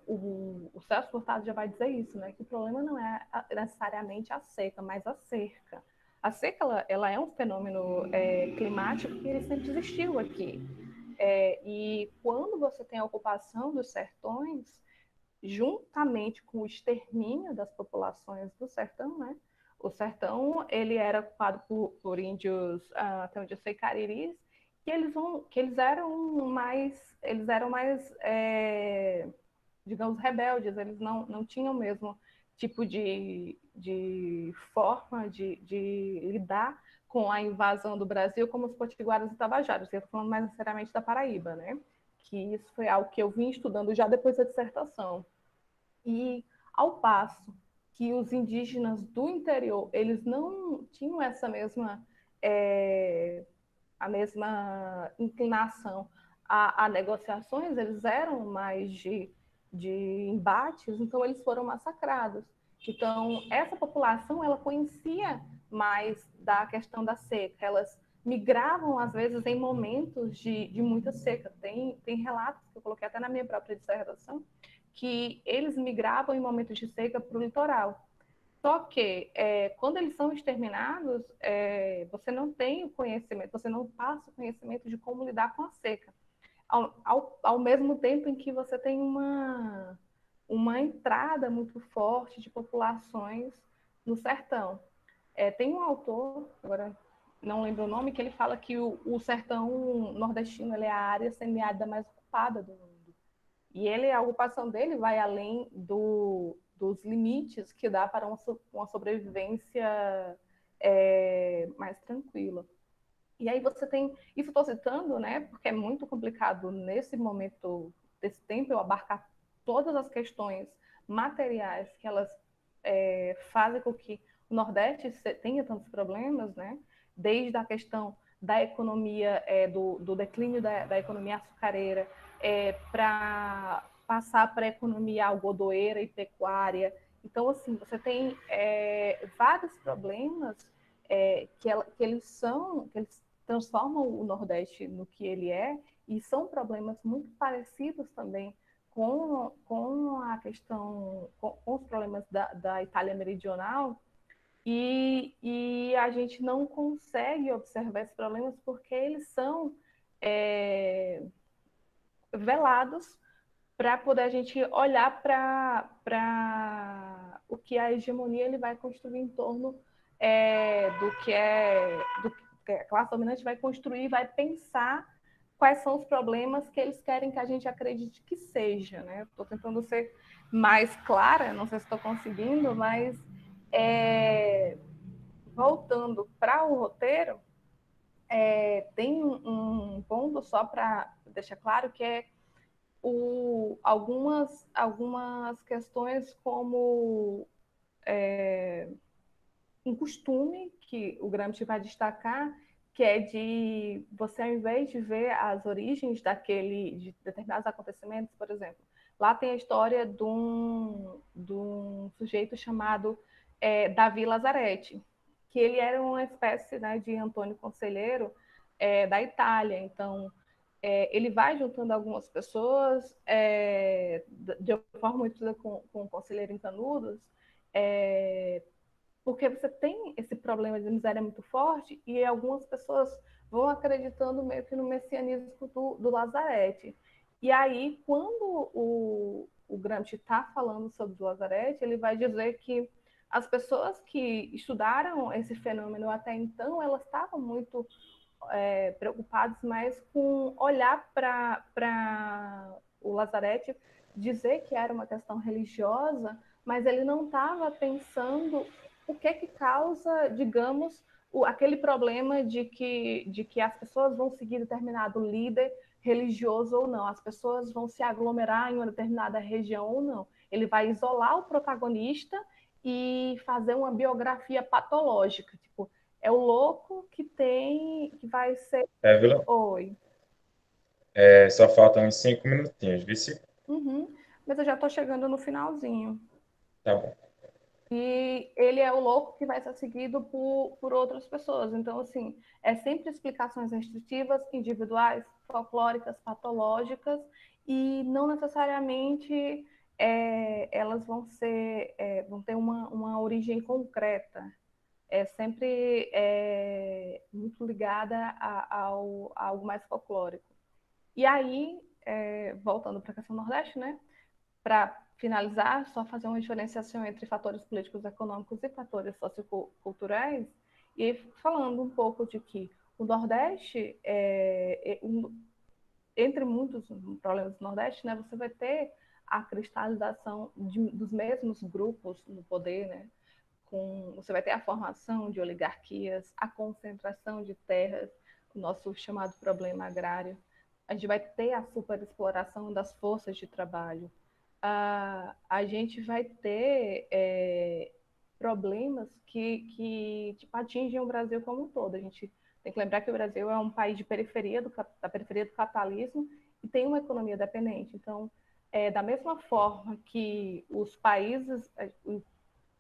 o Celso Furtado já vai dizer isso, né? Que o problema não é necessariamente a seca, mas a cerca. A seca ela é um fenômeno climático que ele sempre existiu aqui. E quando você tem a ocupação dos sertões, juntamente com o extermínio das populações do sertão, né? O sertão ele era ocupado por índios, até onde eu sei, cariris, que eles eram mais digamos, rebeldes, eles não tinham o mesmo tipo de forma de lidar com a invasão do Brasil como os potiguaras e tabajaras. Eu estou falando mais necessariamente da Paraíba, né? Que isso foi algo que eu vim estudando já depois da dissertação. E ao passo que os indígenas do interior, eles não tinham essa mesma a mesma inclinação a negociações, eles eram mais de embates, então eles foram massacrados. Então, essa população, ela conhecia mais da questão da seca, elas migravam, às vezes, em momentos de muita seca. Tem relatos que eu coloquei até na minha própria dissertação, que eles migravam em momentos de seca para o litoral. Só que, quando eles são exterminados, você não tem o conhecimento, você não passa o conhecimento de como lidar com a seca. Ao mesmo tempo em que você tem uma entrada muito forte de populações no sertão. Tem um autor, agora não lembro o nome, que ele fala que o sertão nordestino ele é a área semiárida mais ocupada do mundo. E a ocupação dele vai além dos limites que dá para uma sobrevivência mais tranquila. E aí você tem, isso estou citando, né, porque é muito complicado nesse momento, desse tempo, eu abarcar todas as questões materiais que elas fazem com que o Nordeste tenha tantos problemas, né, desde a questão da economia, do declínio da economia açucareira, para passar para a economia algodoeira e pecuária. Então, assim, você tem vários problemas que eles transformam o Nordeste no que ele é, e são problemas muito parecidos também com a questão, com os problemas da Itália Meridional, e a gente não consegue observar esses problemas porque eles são velados para poder a gente olhar para o que a hegemonia ele vai construir em torno do que a classe dominante vai construir, vai pensar quais são os problemas que eles querem que a gente acredite que seja, né? Estou tentando ser mais clara, não sei se estou conseguindo, mas voltando para o roteiro, tem um ponto só para deixar claro que é algumas questões como um costume que o Gramsci vai destacar, que é de você, ao invés de ver as origens de determinados acontecimentos, por exemplo, lá tem a história de um sujeito chamado Davi Lazzaretti, que ele era uma espécie, né, de Antônio Conselheiro da Itália. Então, ele vai juntando algumas pessoas de forma muito com o Conselheiro em Canudos, porque você tem esse problema de miséria muito forte e algumas pessoas vão acreditando meio que no messianismo do Lazarete. E aí, quando o Gramsci está falando sobre o Lazarete, ele vai dizer que as pessoas que estudaram esse fenômeno até então, elas estavam muito preocupados mais com olhar para o Lazarete, dizer que era uma questão religiosa, mas ele não estava pensando o que causa, digamos, aquele problema de que as pessoas vão seguir determinado líder religioso ou não, as pessoas vão se aglomerar em uma determinada região ou não. Ele vai isolar o protagonista e fazer uma biografia patológica, tipo, é o louco que vai ser... Évila, Oi. só faltam uns 5 minutinhos, vice? Uhum. Mas eu já estou chegando no finalzinho. Tá bom. E ele é o louco que vai ser seguido por outras pessoas. Então, assim, é sempre explicações restritivas, individuais, folclóricas, patológicas, e não necessariamente elas vão ter uma origem concreta. É sempre muito ligada a algo mais folclórico. E aí, voltando para a questão Nordeste, né? Para finalizar, só fazer uma diferenciação entre fatores políticos, econômicos e fatores socioculturais, e falando um pouco de que o Nordeste, entre muitos problemas do Nordeste, né, você vai ter a cristalização dos mesmos grupos no poder, né? Você vai ter a formação de oligarquias, a concentração de terras, o nosso chamado problema agrário. A gente vai ter a superexploração das forças de trabalho. A gente vai ter problemas que tipo, atingem o Brasil como um todo. A gente tem que lembrar que o Brasil é um país de da periferia do capitalismo e tem uma economia dependente. Então, da mesma forma que os países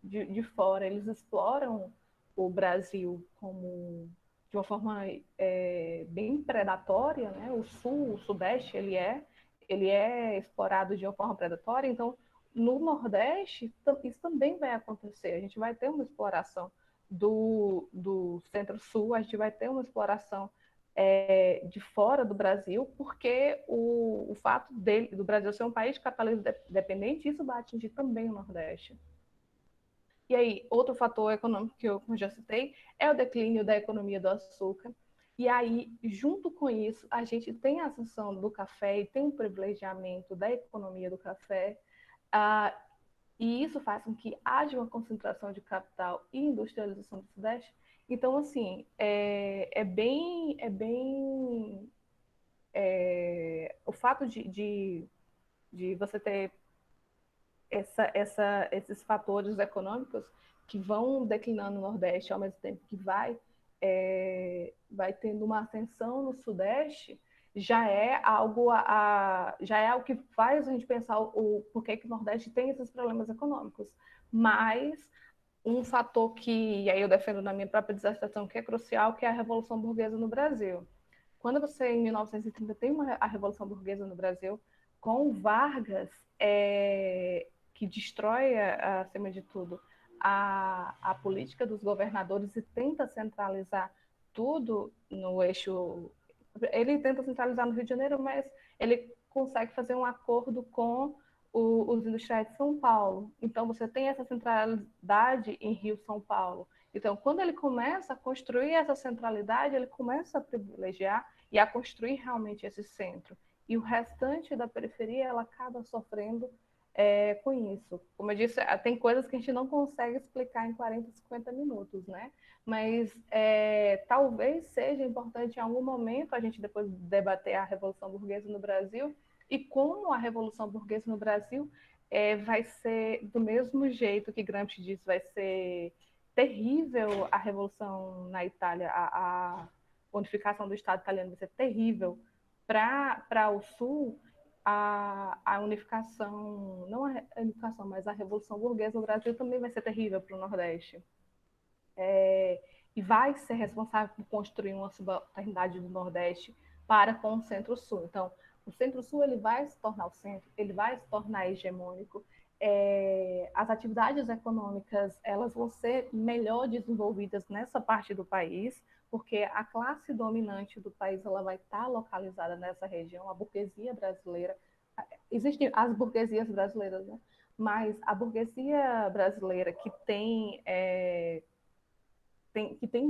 de fora, eles exploram o Brasil como de uma forma bem predatória, né? O Sul, o Sudeste, ele é explorado de uma forma predatória. Então, no Nordeste, isso também vai acontecer. A gente vai ter uma exploração do Centro-Sul, a gente vai ter uma exploração de fora do Brasil, porque o fato do Brasil ser um país de capitalismo dependente, isso vai atingir também o Nordeste. E aí, outro fator econômico que eu já citei é o declínio da economia do açúcar. E aí, junto com isso, a gente tem a ascensão do café e tem um privilegiamento da economia do café. E isso faz com que haja uma concentração de capital e industrialização do Sudeste. Então, assim, o fato de você ter esses fatores econômicos que vão declinando no Nordeste ao mesmo tempo que vai tendo uma ascensão no Sudeste, já é algo que faz a gente pensar o porquê que o Nordeste tem esses problemas econômicos. Mas um fator que, e aí eu defendo na minha própria dissertação, que é crucial, que é a Revolução Burguesa no Brasil. Quando você, em 1930, tem a Revolução Burguesa no Brasil, com Vargas, que destrói, acima de tudo, a política dos governadores e tenta centralizar tudo no eixo ele tenta centralizar no Rio de Janeiro, mas ele consegue fazer um acordo com os industriais de São Paulo. Então, você tem essa centralidade em Rio, São Paulo. Então, quando ele começa a construir essa centralidade, ele começa a privilegiar e a construir realmente esse centro. E o restante da periferia, ela acaba sofrendo com isso. Como eu disse, tem coisas que a gente não consegue explicar em 40, 50 minutos, né? Mas talvez seja importante em algum momento a gente depois debater a Revolução Burguesa no Brasil e como a Revolução Burguesa no Brasil vai ser do mesmo jeito que Gramsci disse, vai ser terrível a Revolução na Itália, a unificação do Estado italiano vai ser terrível para o Sul, a unificação, não a unificação, mas a Revolução Burguesa no Brasil também vai ser terrível para o Nordeste. E vai ser responsável por construir uma subalternidade do Nordeste para com o Centro-Sul. Então, o Centro-Sul ele vai se tornar o centro, ele vai se tornar hegemônico. As atividades econômicas elas vão ser melhor desenvolvidas nessa parte do país, porque a classe dominante do país ela vai estar localizada nessa região, a burguesia brasileira. Existem as burguesias brasileiras, né? Mas a burguesia brasileira que tem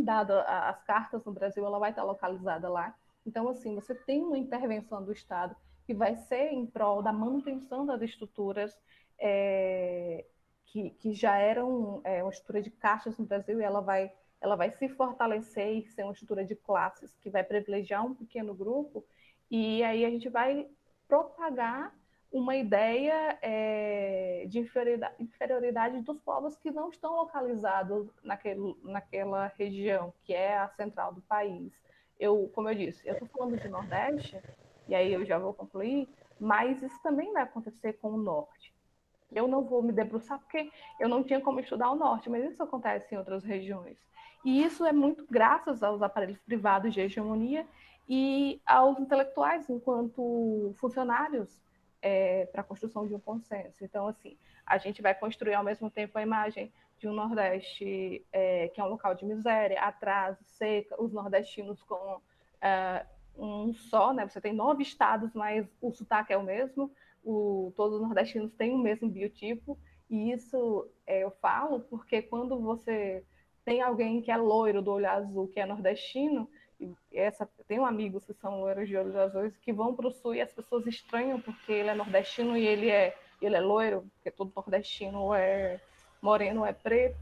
dado as cartas no Brasil, ela vai estar localizada lá. Então, assim, você tem uma intervenção do Estado que vai ser em prol da manutenção das estruturas que já eram uma estrutura de caixas no Brasil e ela vai se fortalecer e ser uma estrutura de classes que vai privilegiar um pequeno grupo e aí a gente vai propagar uma ideia de inferioridade dos povos que não estão localizados naquela região, que é a central do país. Como eu disse, eu estou falando de Nordeste, e aí eu já vou concluir, mas isso também vai acontecer com o Norte. Eu não vou me debruçar porque eu não tinha como estudar o Norte, mas isso acontece em outras regiões. E isso é muito graças aos aparelhos privados de hegemonia e aos intelectuais enquanto funcionários para a construção de um consenso. Então, assim, a gente vai construir ao mesmo tempo a imagem de um Nordeste que é um local de miséria, atraso, seca, os nordestinos com um só, né? Você tem 9 estados, mas o sotaque é o mesmo, todos os nordestinos têm o mesmo biotipo, e isso eu falo porque quando você tem alguém que é loiro, do olho azul, que é nordestino, tenho amigos que são loiros de olhos azuis que vão para o sul e as pessoas estranham porque ele é nordestino e ele é loiro, porque todo nordestino é moreno, é preto.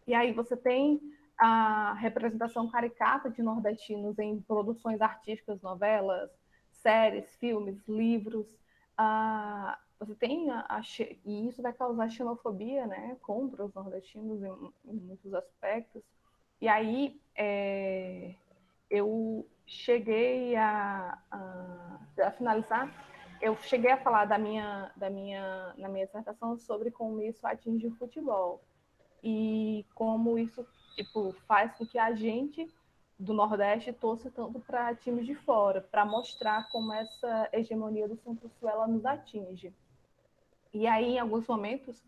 E aí você tem a representação caricata de nordestinos em produções artísticas, novelas, séries, filmes, livros. Você tem e isso vai causar xenofobia, né, contra os nordestinos em muitos aspectos. E aí eu cheguei a finalizar, eu cheguei a falar na minha dissertação sobre como isso atinge o futebol e como isso faz com que a gente do Nordeste torça tanto para times de fora, para mostrar como essa hegemonia do Centro-Sul ela nos atinge. E aí, em alguns momentos,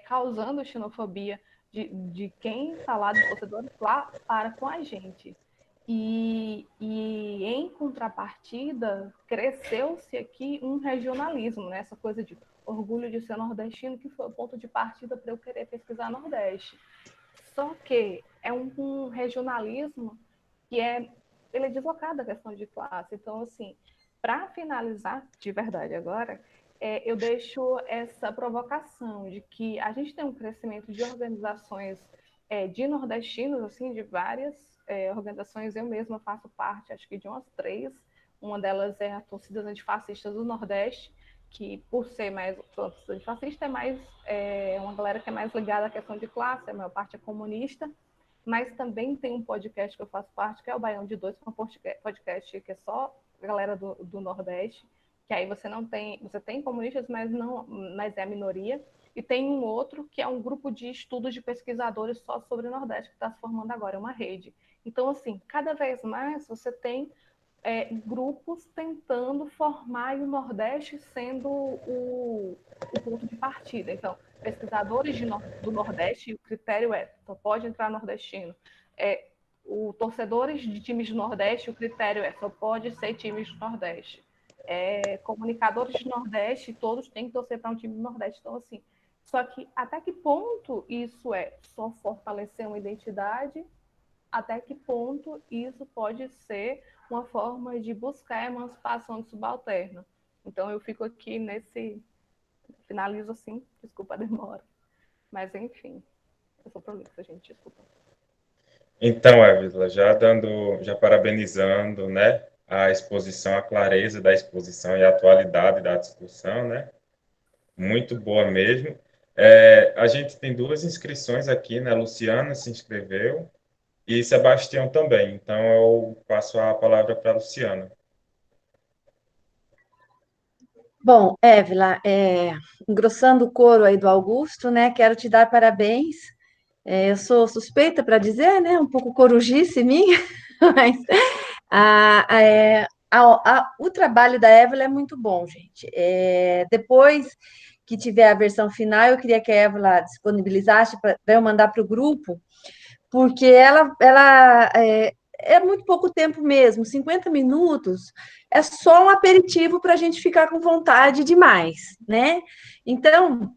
causando xenofobia de quem está lá, dos torcedores lá, para com a gente. E em contrapartida, cresceu-se aqui um regionalismo, né? Essa coisa de orgulho de ser nordestino, que foi o ponto de partida para eu querer pesquisar Nordeste. Só que é um regionalismo que ele é deslocado da questão de classe. Então, assim, para finalizar, de verdade agora, eu deixo essa provocação de que a gente tem um crescimento de organizações de nordestinos, assim, de várias organizações. Eu mesma faço parte, acho que de umas 3. Uma delas é a Torcidas Antifascistas do Nordeste, que por ser mais torcida antifascista é mais uma galera que é mais ligada à questão de classe, a maior parte é comunista, mas também tem um podcast que eu faço parte, que é o Baião de Dois, que é um podcast que é só galera do Nordeste, que aí você tem comunistas, mas é a minoria, e tem um outro que é um grupo de estudos de pesquisadores só sobre o Nordeste, que está se formando agora, é uma rede. Então, assim, cada vez mais você tem grupos tentando formar o Nordeste sendo o ponto de partida. Então, pesquisadores do Nordeste, o critério só pode entrar nordestino. torcedores de times do Nordeste, o critério só pode ser times do Nordeste. Comunicadores do Nordeste, todos têm que torcer para um time do Nordeste. Então, assim, só que até que ponto isso só fortalecer uma identidade? Até que ponto isso pode ser uma forma de buscar a emancipação do subalterno? Então, eu fico aqui finalizo assim, desculpa a demora. Mas, enfim, eu sou prolixa, gente, desculpa. Então, Évila, já parabenizando, né, a exposição, a clareza da exposição e a atualidade da discussão, né, muito boa mesmo. A gente tem 2 inscrições aqui, né, Luciana se inscreveu e Sebastião também, então eu passo a palavra para a Luciana. Bom, Évila, engrossando o coro aí do Augusto, né, quero te dar parabéns. Eu sou suspeita para dizer, né, um pouco corujice minha, mas o trabalho da Évila é muito bom, gente. Depois que tiver a versão final, eu queria que a Évila disponibilizasse para eu mandar para o grupo, porque ela é muito pouco tempo mesmo, 50 minutos é só um aperitivo para a gente ficar com vontade demais, né? Então,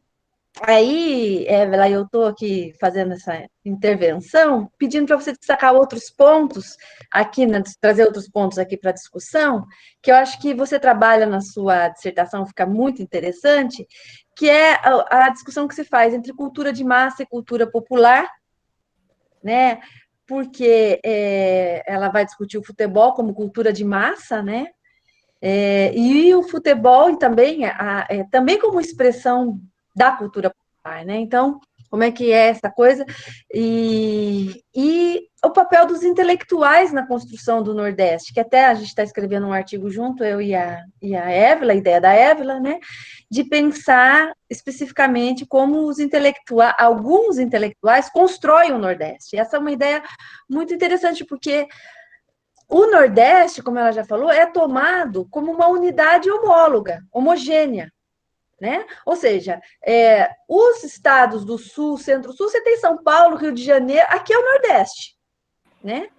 aí, Évila, eu estou aqui fazendo essa intervenção, pedindo para você destacar outros pontos aqui, trazer outros pontos aqui para a discussão, que eu acho que você trabalha na sua dissertação, fica muito interessante, que é a discussão que se faz entre cultura de massa e cultura popular, né? Porque ela vai discutir o futebol como cultura de massa, né? E o futebol e também como expressão da cultura popular, né? Então, como é que é essa coisa? E o papel dos intelectuais na construção do Nordeste, que até a gente está escrevendo um artigo junto, eu e a Évila, a ideia da Évila, né? De pensar especificamente como alguns intelectuais constroem o Nordeste. Essa é uma ideia muito interessante, porque o Nordeste, como ela já falou, é tomado como uma unidade homóloga, homogênea, né? Ou seja, os estados do Sul, Centro-Sul, você tem São Paulo, Rio de Janeiro, aqui é o Nordeste, né?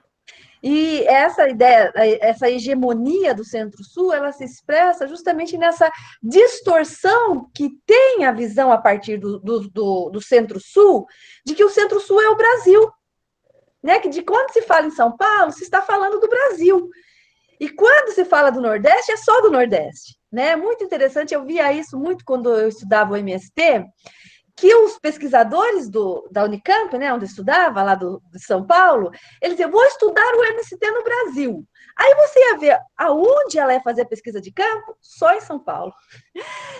E essa ideia, essa hegemonia do Centro-Sul, ela se expressa justamente nessa distorção que tem a visão a partir do Centro-Sul, de que o Centro-Sul é o Brasil, né? Que de quando se fala em São Paulo, se está falando do Brasil. E quando se fala do Nordeste, é só do Nordeste, né? Muito interessante, eu via isso muito quando eu estudava o MST, que os pesquisadores da Unicamp, né, onde eu estudava, lá de São Paulo, eles diziam, vou estudar o MST no Brasil. Aí você ia ver aonde ela ia fazer a pesquisa de campo, só em São Paulo.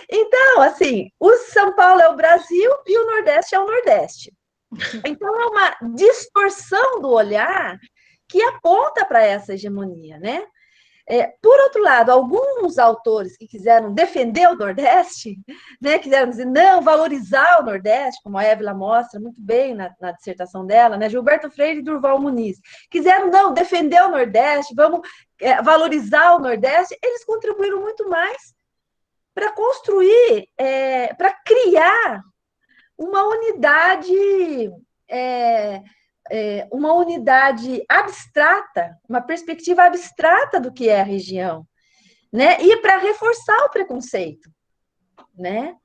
Então, assim, o São Paulo é o Brasil e o Nordeste é o Nordeste. Então, é uma distorção do olhar que aponta para essa hegemonia, né? Por outro lado, alguns autores que quiseram defender o Nordeste, né, quiseram dizer, não, valorizar o Nordeste, como a Évila mostra muito bem na dissertação dela, né, Gilberto Freire e Durval Muniz, quiseram, não, defender o Nordeste, vamos valorizar o Nordeste, eles contribuíram muito mais para construir, para criar uma unidade abstrata, uma perspectiva abstrata do que é a região, né? E para reforçar o preconceito, né?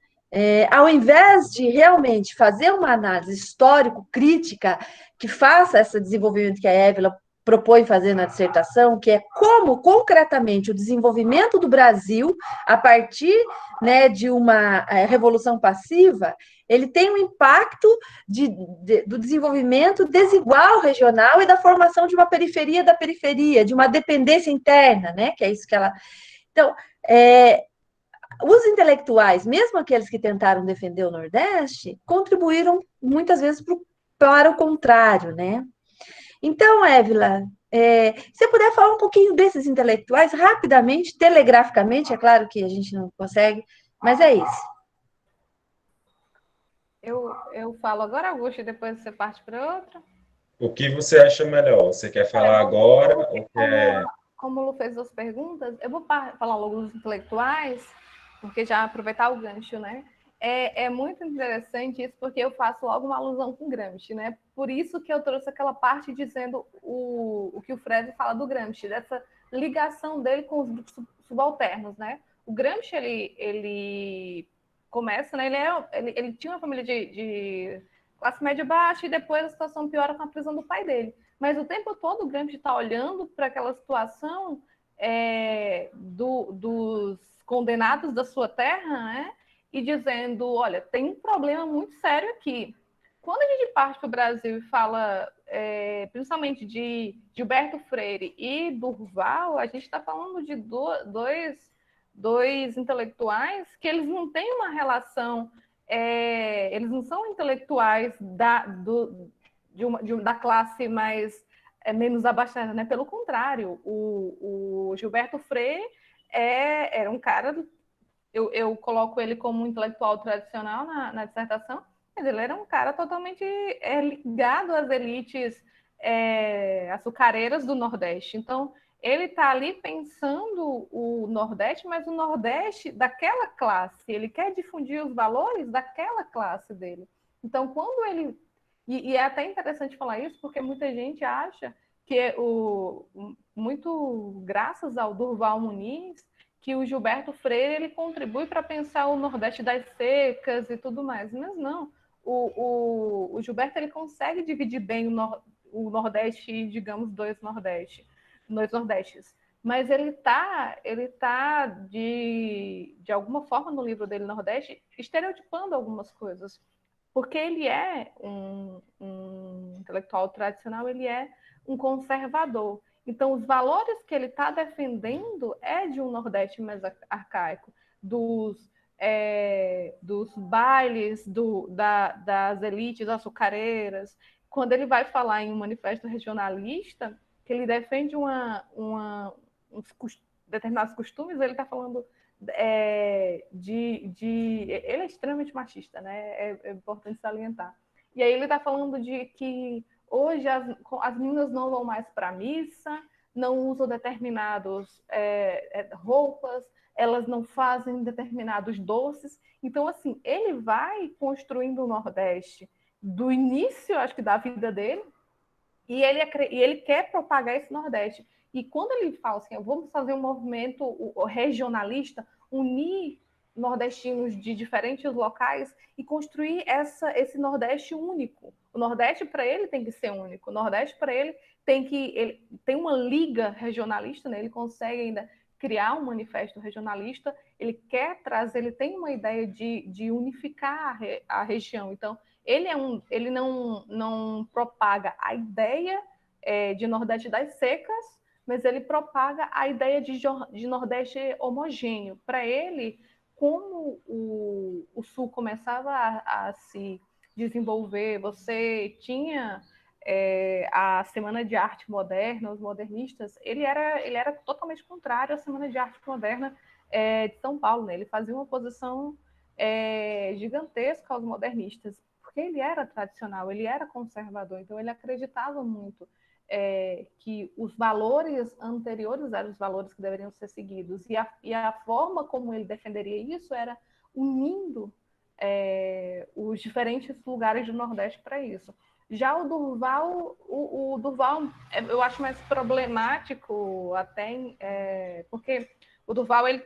Ao invés de realmente fazer uma análise histórico-crítica que faça esse desenvolvimento que a Évila propõe fazer na dissertação, que é como concretamente o desenvolvimento do Brasil, a partir, né, de uma revolução passiva, ele tem um impacto do desenvolvimento desigual regional e da formação de uma periferia da periferia, de uma dependência interna, né, que é isso que ela... Então, os intelectuais, mesmo aqueles que tentaram defender o Nordeste, contribuíram muitas vezes para o contrário, né? Então, Évila, se você puder falar um pouquinho desses intelectuais, rapidamente, telegraficamente, é claro que a gente não consegue, mas é isso. Eu falo agora, Augusto, e depois você parte para outra? O que você acha melhor? Você quer falar agora ou quer... Como o Lu fez 2 perguntas, eu vou falar logo dos intelectuais, porque já aproveitar o gancho, né? É muito interessante isso, porque eu faço logo uma alusão com Gramsci, né? Por isso que eu trouxe aquela parte dizendo o que o Freire fala do Gramsci, dessa ligação dele com os grupos subalternos, né? O Gramsci, ele começa, né? Ele tinha uma família de classe média baixa e depois a situação piora com a prisão do pai dele. Mas o tempo todo o Gramsci está olhando para aquela situação dos condenados da sua terra, né? E dizendo, olha, tem um problema muito sério aqui. Quando a gente parte para o Brasil e fala principalmente de Gilberto Freire e Durval, a gente está falando de dois intelectuais que eles não têm uma relação, eles não são intelectuais da classe mais menos abaixada, né? Pelo contrário, o Gilberto Freire era um cara... Eu coloco ele como um intelectual tradicional na dissertação, mas ele era um cara totalmente ligado às elites açucareiras do Nordeste. Então, ele está ali pensando o Nordeste, mas o Nordeste daquela classe. Ele quer difundir os valores daquela classe dele. Então, quando ele... E é até interessante falar isso, porque muita gente acha que muito graças ao Durval Muniz, que o Gilberto Freire ele contribui para pensar o Nordeste das secas e tudo mais. Mas não, o Gilberto ele consegue dividir bem o Nordeste e, digamos, dois Nordestes. Mas ele tá de alguma forma no livro dele, Nordeste, estereotipando algumas coisas. Porque ele é um intelectual tradicional, ele é um conservador. Então, os valores que ele está defendendo é de um Nordeste mais arcaico, dos bailes, das elites açucareiras. Quando ele vai falar em um manifesto regionalista, que ele defende determinados costumes, ele está falando ele é extremamente machista, né? É importante salientar. E aí ele está falando de que hoje as meninas não vão mais para a missa, não usam determinadas roupas, elas não fazem determinados doces. Então, assim, ele vai construindo o Nordeste do início, acho que, da vida dele, e ele quer propagar esse Nordeste. E quando ele fala assim, vamos fazer um movimento regionalista, unir nordestinos de diferentes locais e construir esse Nordeste único. O Nordeste, para ele, tem que ser único. O Nordeste, para ele, ele tem uma liga regionalista, né? Ele consegue ainda criar um manifesto regionalista, ele quer trazer, ele tem uma ideia de unificar a região. Então, ele não propaga a ideia de Nordeste das secas, mas ele propaga a ideia de Nordeste homogêneo. Para ele, como o Sul começava a se desenvolver, você tinha a Semana de Arte Moderna, os modernistas, ele era totalmente contrário à Semana de Arte Moderna de São Paulo, né? Ele fazia uma oposição gigantesca aos modernistas, porque ele era tradicional, ele era conservador, então ele acreditava muito que os valores anteriores eram os valores que deveriam ser seguidos, e a forma como ele defenderia isso era unindo os diferentes lugares do Nordeste para isso. Já o Durval, eu acho mais problemático até, porque o Durval ele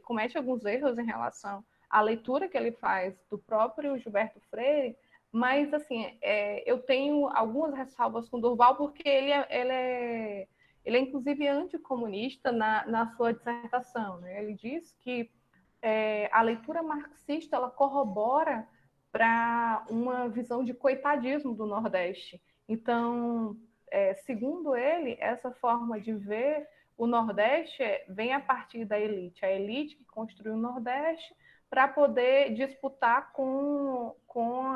comete alguns erros em relação à leitura que ele faz do próprio Gilberto Freire, mas assim, eu tenho algumas ressalvas com o Durval, porque ele é inclusive anticomunista na sua dissertação, né? Ele diz que a leitura marxista ela corrobora para uma visão de coitadismo do Nordeste. Então, segundo ele, essa forma de ver o Nordeste vem a partir da elite. A elite que construiu o Nordeste para poder disputar com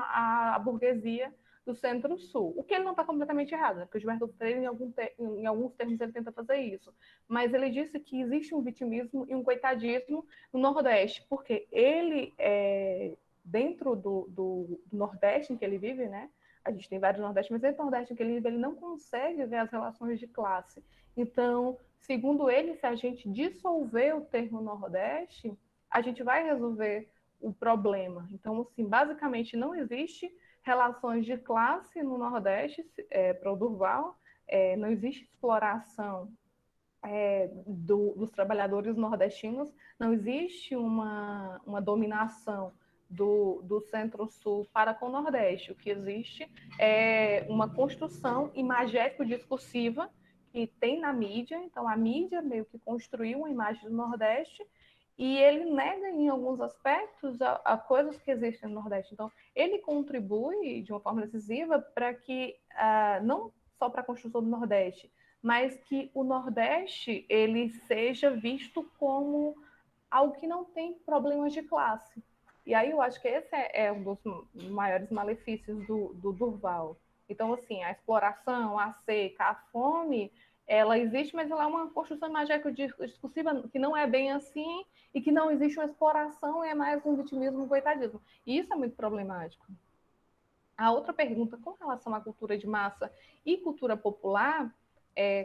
a burguesia do Centro-Sul. O que ele não está completamente errado, né? Porque o Gilberto Freire, em alguns termos, ele tenta fazer isso. Mas ele disse que existe um vitimismo e um coitadismo no Nordeste, porque ele, dentro do Nordeste em que ele vive, né? A gente tem vários Nordestes, mas dentro do Nordeste em que ele vive, ele não consegue ver as relações de classe. Então, segundo ele, se a gente dissolver o termo Nordeste, a gente vai resolver o problema. Então, assim, basicamente não existe relações de classe no Nordeste para o Durval, não existe exploração dos trabalhadores nordestinos, não existe uma dominação do Centro-Sul para com o Nordeste. O que existe é uma construção imagético-discursiva que tem na mídia. Então, a mídia meio que construiu uma imagem do Nordeste e ele nega, em alguns aspectos, a coisas que existem no Nordeste. Então, ele contribui de uma forma decisiva para que, não só para a construção do Nordeste, mas que o Nordeste ele seja visto como algo que não tem problemas de classe. E aí eu acho que esse é um dos maiores malefícios do Durval. Então, assim, a exploração, a seca, a fome, ela existe, mas ela é uma construção imagético-discursiva que não é bem assim e que não existe uma exploração, é mais um vitimismo, um coitadismo. E isso é muito problemático. A outra pergunta com relação à cultura de massa e cultura popular,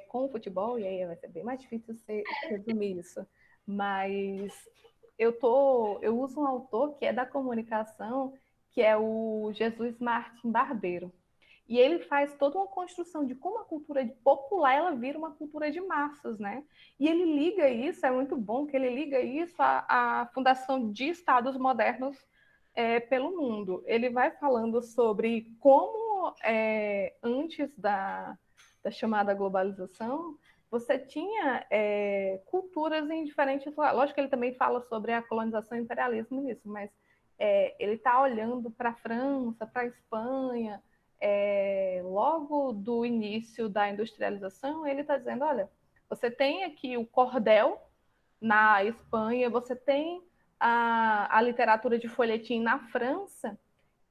com o futebol, e aí vai ser bem mais difícil você resumir isso, mas eu uso um autor que é da comunicação, que é o Jesus Martin Barbeiro. E ele faz toda uma construção de como a cultura popular ela vira uma cultura de massas, né? E ele liga isso, é muito bom que ele liga isso à fundação de estados modernos pelo mundo. Ele vai falando sobre como antes da chamada globalização, você tinha culturas em diferentes... Lógico que ele também fala sobre a colonização e imperialismo nisso, mas ele está olhando para a França, para a Espanha, logo do início da industrialização, ele está dizendo, olha, você tem aqui o cordel na Espanha, você tem a literatura de folhetim na França,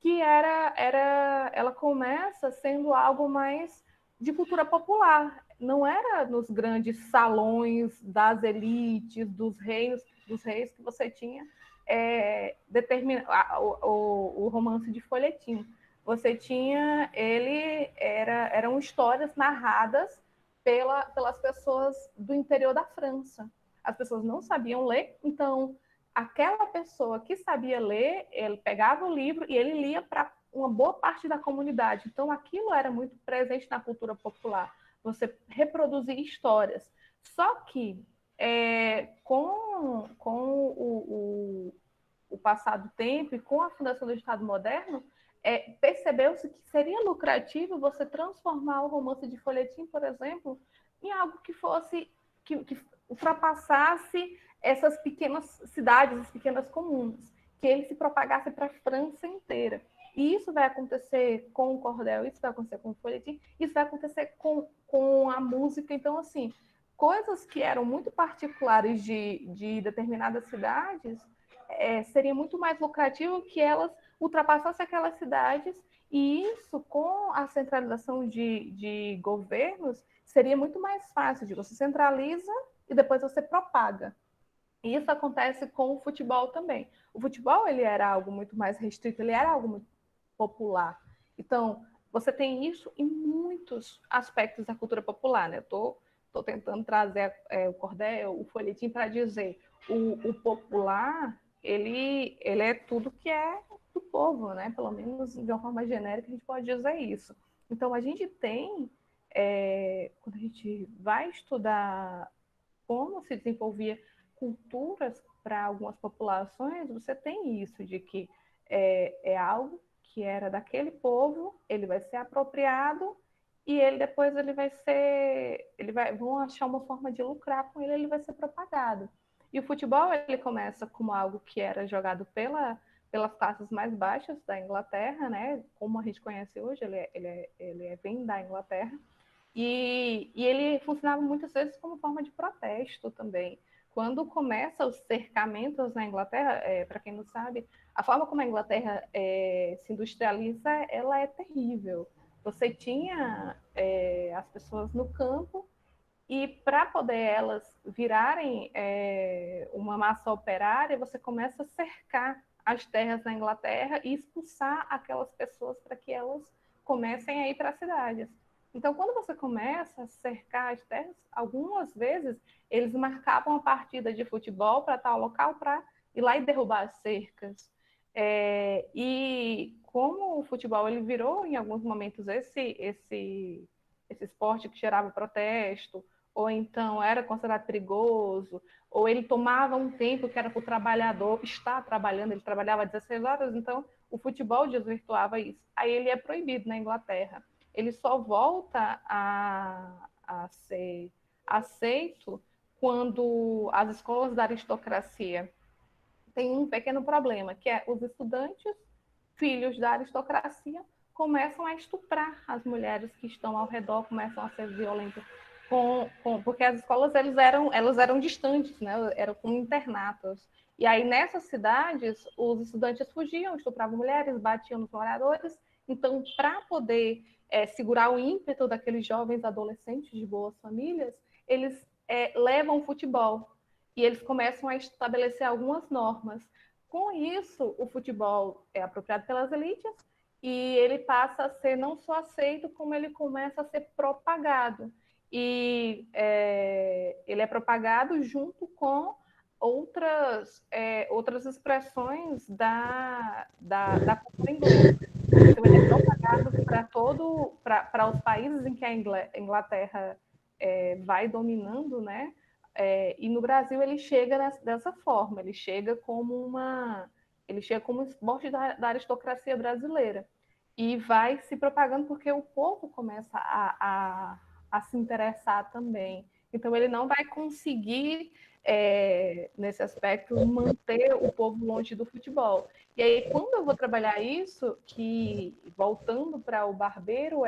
que ela começa sendo algo mais de cultura popular. Não era nos grandes salões das elites, dos reis que você tinha o romance de folhetim. Você tinha eram histórias narradas pelas pessoas do interior da França. As pessoas não sabiam ler, então aquela pessoa que sabia ler, ele pegava o livro e ele lia para uma boa parte da comunidade. Então, aquilo era muito presente na cultura popular. Você reproduzir histórias. Só que, com o passar do tempo e com a fundação do Estado moderno, percebeu-se que seria lucrativo você transformar o romance de folhetim, por exemplo, em algo que fosse... que ultrapassasse essas pequenas cidades, as pequenas comunas, que ele se propagasse para a França inteira. E isso vai acontecer com o cordel, isso vai acontecer com o folhetim, isso vai acontecer com a música. Então, assim, coisas que eram muito particulares de determinadas cidades, seria muito mais lucrativo que elas ultrapassassem aquelas cidades, e isso, com a centralização de governos, seria muito mais fácil, de você centraliza e depois você propaga. E isso acontece com o futebol também. O futebol ele era algo muito mais restrito, ele era algo muito popular. Então, você tem isso em muitos aspectos da cultura popular, né? Eu tô tentando trazer o cordel, o folhetim, para dizer o popular, ele é tudo que é do povo, né? Pelo menos de uma forma genérica a gente pode dizer isso. Então, a gente tem, quando a gente vai estudar como se desenvolvia culturas para algumas populações, você tem isso de que é algo que era daquele povo, ele vai ser apropriado e ele depois vão achar uma forma de lucrar com ele, ele vai ser propagado. E o futebol ele começa como algo que era jogado pelas classes mais baixas da Inglaterra, né? Como a gente conhece hoje, ele vem da Inglaterra. E ele funcionava muitas vezes como forma de protesto também. Quando começam os cercamentos na Inglaterra, para quem não sabe, a forma como a Inglaterra se industrializa, ela é terrível. Você tinha as pessoas no campo e para poder elas virarem uma massa operária, você começa a cercar as terras na Inglaterra e expulsar aquelas pessoas para que elas comecem a ir para as cidades. Então, quando você começa a cercar as terras, algumas vezes eles marcavam a partida de futebol para tal local para ir lá e derrubar as cercas. E como o futebol ele virou, em alguns momentos, esse esporte que gerava protesto, ou então era considerado perigoso, ou ele tomava um tempo que era para o trabalhador estar trabalhando, ele trabalhava 16 horas, então o futebol desvirtuava isso. Aí ele é proibido na Inglaterra. Ele só volta a ser aceito quando as escolas da aristocracia têm um pequeno problema, que é os estudantes, filhos da aristocracia, começam a estuprar as mulheres que estão ao redor, começam a ser violentas, porque as escolas elas eram distantes, né? Eram como internatos. E aí, nessas cidades, os estudantes fugiam, estupravam mulheres, batiam nos moradores. Então, para poder segurar o ímpeto daqueles jovens adolescentes de boas famílias, eles levam o futebol e eles começam a estabelecer algumas normas. Com isso, o futebol é apropriado pelas elites e ele passa a ser não só aceito, como ele começa a ser propagado. E ele é propagado junto com outras expressões da cultura inglesa. Então, ele é propagado para os países em que a Inglaterra vai dominando, né? E no Brasil ele chega dessa forma, ele chega como um esporte da aristocracia brasileira e vai se propagando porque o povo começa a se interessar também. Então ele não vai conseguir nesse aspecto manter o povo longe do futebol. E aí quando eu vou trabalhar isso, que voltando para o barbeiro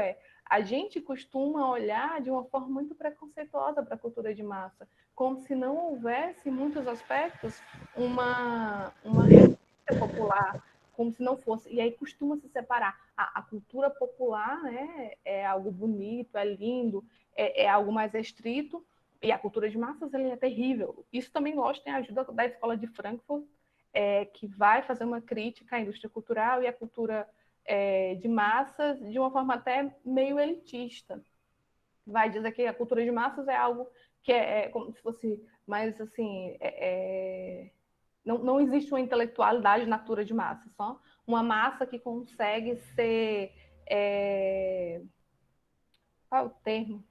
a gente costuma olhar de uma forma muito preconceituosa para a cultura de massa, como se não houvesse, em muitos aspectos, uma resistência popular, como se não fosse. E aí costuma se separar. A cultura popular, né, é algo bonito, é lindo, é algo mais restrito, e a cultura de massas ele é terrível. Isso também, lógico, tem a ajuda da Escola de Frankfurt, que vai fazer uma crítica à indústria cultural e à cultura de massas de uma forma até meio elitista. Vai dizer que a cultura de massas é algo que é como se fosse, mas assim, não existe uma intelectualidade na cultura de massa, só uma massa que consegue ser, qual é o termo?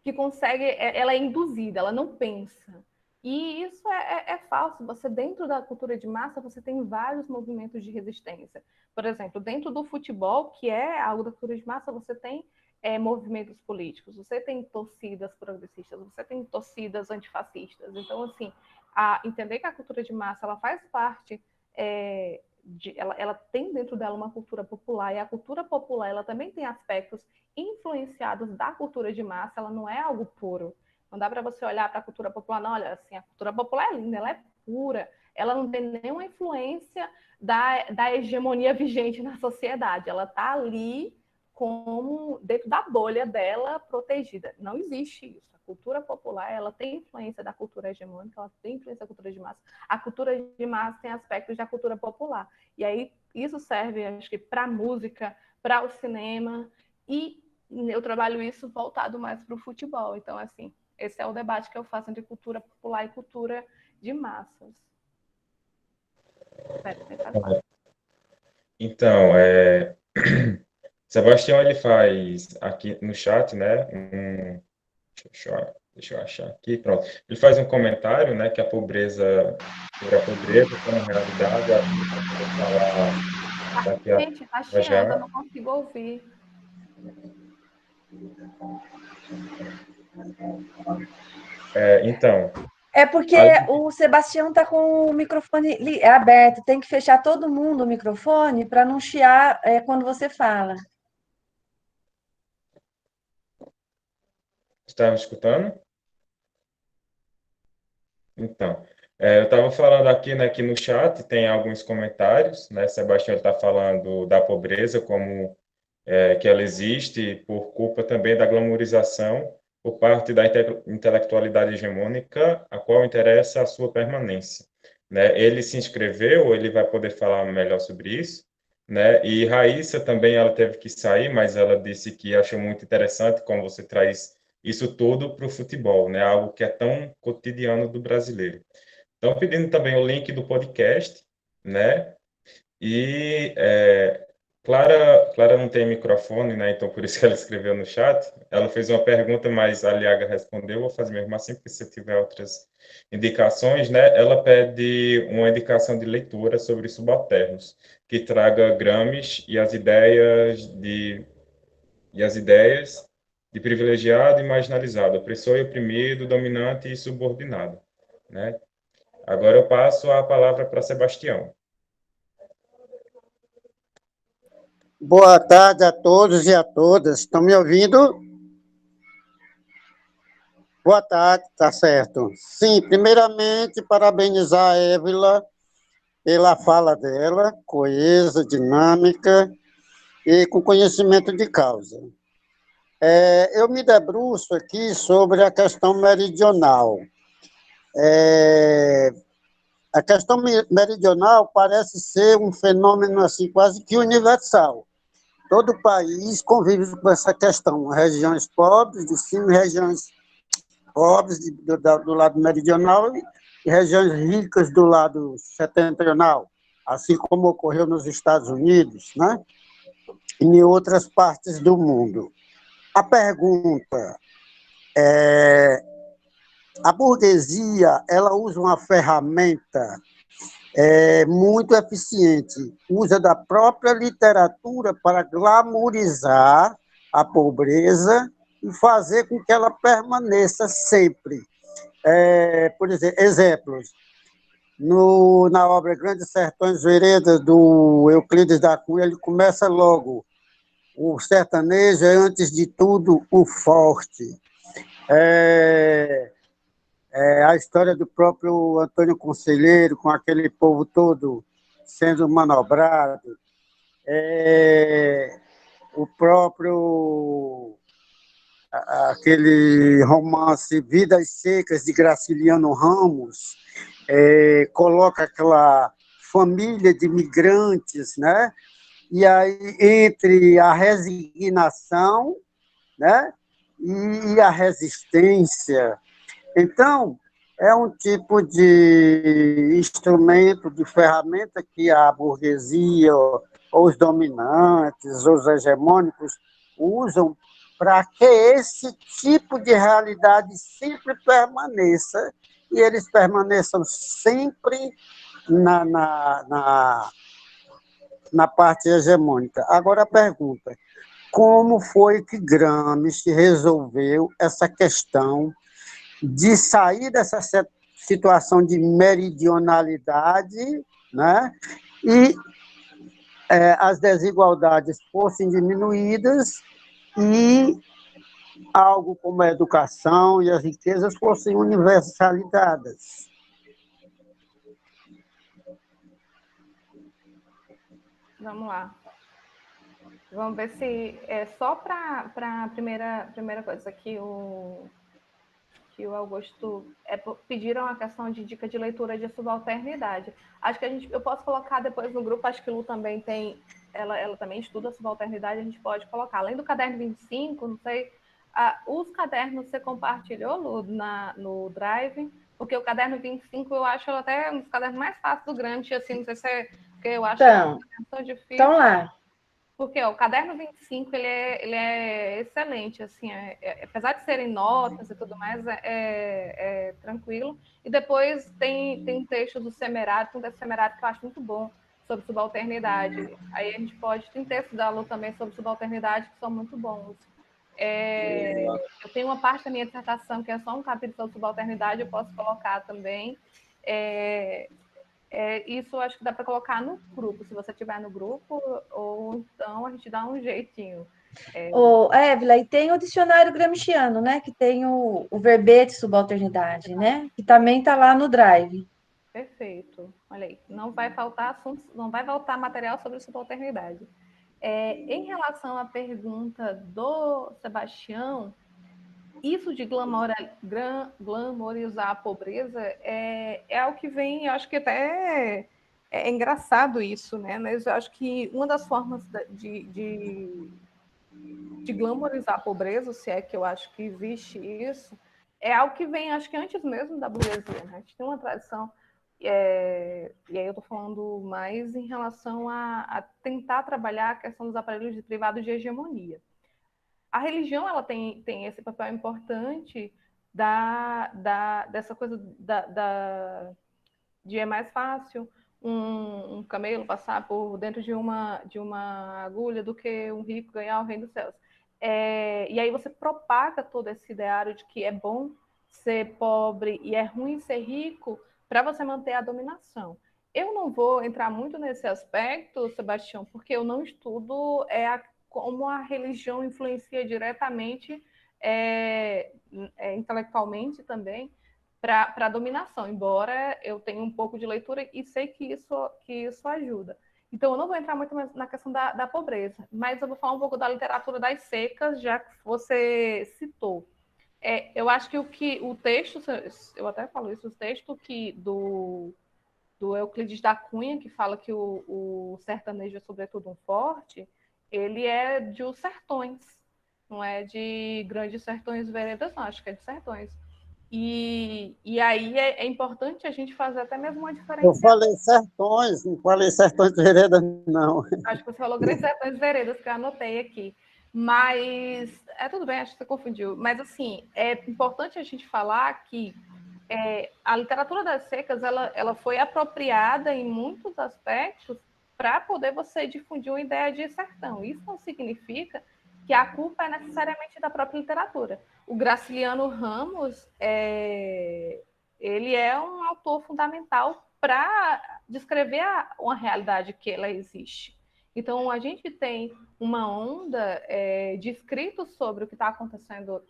Que consegue, ela é induzida, ela não pensa. E isso é falso. Você, dentro da cultura de massa, você tem vários movimentos de resistência. Por exemplo, dentro do futebol, que é algo da cultura de massa, você tem movimentos políticos, você tem torcidas progressistas, você tem torcidas antifascistas. Então, assim, entender que a cultura de massa ela faz parte ela tem dentro dela uma cultura popular, e a cultura popular ela também tem aspectos influenciados da cultura de massa, ela não é algo puro. Não dá para você olhar para a cultura popular, não, olha, assim, a cultura popular é linda, ela é pura, ela não tem nenhuma influência da hegemonia vigente na sociedade, ela está ali como dentro da bolha dela, protegida. Não existe isso. A cultura popular, ela tem influência da cultura hegemônica, ela tem influência da cultura de massa. A cultura de massa tem aspectos da cultura popular. E aí isso serve, acho que, para a música, para o cinema, e eu trabalho isso voltado mais para o futebol. Então, assim, esse é o debate que eu faço entre cultura popular e cultura de massas. Espero ter claro. Então, Sebastião, ele faz aqui no chat, né? Deixa eu achar aqui, pronto. Ele faz um comentário, né? Que a pobreza, sobre a pobreza como realidade, acho que eu vou falar daqui a Gente, tá chiando, eu já. não consigo ouvir. Então, É porque o Sebastião está com o microfone aberto, tem que fechar todo mundo o microfone para não chiar quando você fala. está me escutando? Então, eu estava falando aqui, né, que no chat tem alguns comentários, né? Sebastião está falando da pobreza como que ela existe por culpa também da glamorização por parte da intelectualidade hegemônica, a qual interessa a sua permanência, né? Ele se inscreveu, ele vai poder falar melhor sobre isso, né? E Raíssa também, ela teve que sair, mas ela disse que achou muito interessante como você traz isso tudo para o futebol, né? Algo que é tão cotidiano do brasileiro. Então, pedindo também o link do podcast, né? E Clara não tem microfone, né? Então por isso que ela escreveu no chat. Ela fez uma pergunta, mas a Liaga respondeu. Vou fazer mesmo assim, porque se tiver outras indicações, né? Ela pede uma indicação de leitura sobre subalternos, que traga Gramsci e as ideias de privilegiado e marginalizado, opressor e oprimido, dominante e subordinado, né? Agora eu passo a palavra para Sebastião. Boa tarde a todos e a todas. Estão me ouvindo? Boa tarde, tá certo. Sim, primeiramente, parabenizar a Évila pela fala dela, coesa, dinâmica e com conhecimento de causa. Eu me debruço aqui sobre a questão meridional. A questão meridional parece ser um fenômeno assim quase que universal. Todo o país convive com essa questão. Regiões pobres do sul, regiões pobres do lado meridional e regiões ricas do lado setentrional, assim como ocorreu nos Estados Unidos, né? E em outras partes do mundo. A pergunta é: a burguesia ela usa uma ferramenta muito eficiente, usa da própria literatura para glamourizar a pobreza e fazer com que ela permaneça sempre. Por exemplos, na obra Grandes Sertões Veredas, do Euclides da Cunha, ele começa logo: o sertanejo é, antes de tudo, o forte. A história do próprio Antônio Conselheiro, com aquele povo todo sendo manobrado. O próprio aquele romance Vidas Secas, de Graciliano Ramos, coloca aquela família de migrantes, né? E aí, entre a resignação, né? E a resistência. Então, é um tipo de instrumento, de ferramenta que a burguesia, ou os dominantes, os hegemônicos, usam para que esse tipo de realidade sempre permaneça, e eles permaneçam sempre na parte hegemônica. Agora a pergunta: como foi que Gramsci resolveu essa questão de sair dessa situação de meridionalidade, né? E as desigualdades fossem diminuídas e algo como a educação e as riquezas fossem universalizadas? Vamos lá. Vamos ver se é só para a primeira coisa que o Augusto pediram a questão de dica de leitura de subalternidade. Acho que eu posso colocar depois no grupo, acho que Lu também tem, ela também estuda subalternidade, a gente pode colocar. Além do caderno 25, não sei, os cadernos você compartilhou, Lu, no Drive, porque o caderno 25 eu acho até um dos cadernos mais fáceis do Gramsci, assim, não sei se é, porque eu acho tão difícil. Então lá. Porque o caderno 25 ele é excelente, assim, apesar de serem notas e tudo mais, é tranquilo. E depois tem textos do Semerário, tem um texto do Semerário que eu acho muito bom sobre subalternidade. Aí a gente tem textos da Lu também sobre subalternidade que são muito bons. Eu tenho uma parte da minha dissertação que é só um capítulo sobre subalternidade, eu posso colocar também. Isso eu acho que dá para colocar no grupo, se você tiver no grupo, ou então a gente dá um jeitinho. Évila, e tem o dicionário gramsciano, né? Que tem o verbete subalternidade, né? Que também está lá no Drive. Perfeito. Olha aí, não vai faltar assuntos, não vai faltar material sobre subalternidade. Em relação à pergunta do Sebastião, isso de glamorizar a pobreza é algo que vem, eu acho que até é engraçado isso, né? Mas eu acho que uma das formas de glamorizar a pobreza, se é que eu acho que existe isso, é algo que vem, acho que antes mesmo da burguesia, né? A gente tem uma tradição E aí eu estou falando mais em relação a tentar trabalhar a questão dos aparelhos privados de hegemonia. A religião ela tem esse papel importante dessa coisa de é mais fácil um camelo passar por dentro de uma agulha do que um rico ganhar o reino dos céus. E aí você propaga todo esse ideário de que é bom ser pobre e é ruim ser rico para você manter a dominação. Eu não vou entrar muito nesse aspecto, Sebastião, porque eu não estudo como a religião influencia diretamente, intelectualmente também, para a dominação, embora eu tenha um pouco de leitura e sei que isso ajuda. Então, eu não vou entrar muito na questão da pobreza, mas eu vou falar um pouco da literatura das secas, já que você citou. Eu acho que o texto, eu até falo isso, o texto do Euclides da Cunha, que fala que o sertanejo é sobretudo um forte, ele é de os sertões, não é de grandes sertões veredas, não, acho que é de sertões. E aí é importante a gente fazer até mesmo uma diferença. Eu falei sertões, não falei sertões de veredas, não. Acho que você falou grandes sertões veredas, que eu anotei aqui. Mas, tudo bem, acho que você confundiu. Mas, assim, é importante a gente falar que a literatura das secas, ela foi apropriada em muitos aspectos para poder você difundir uma ideia de sertão. Isso não significa que a culpa é necessariamente da própria literatura. O Graciliano Ramos, ele é um autor fundamental para descrever uma realidade que ela existe. Então, a gente tem uma onda de escritos sobre o que está acontecendo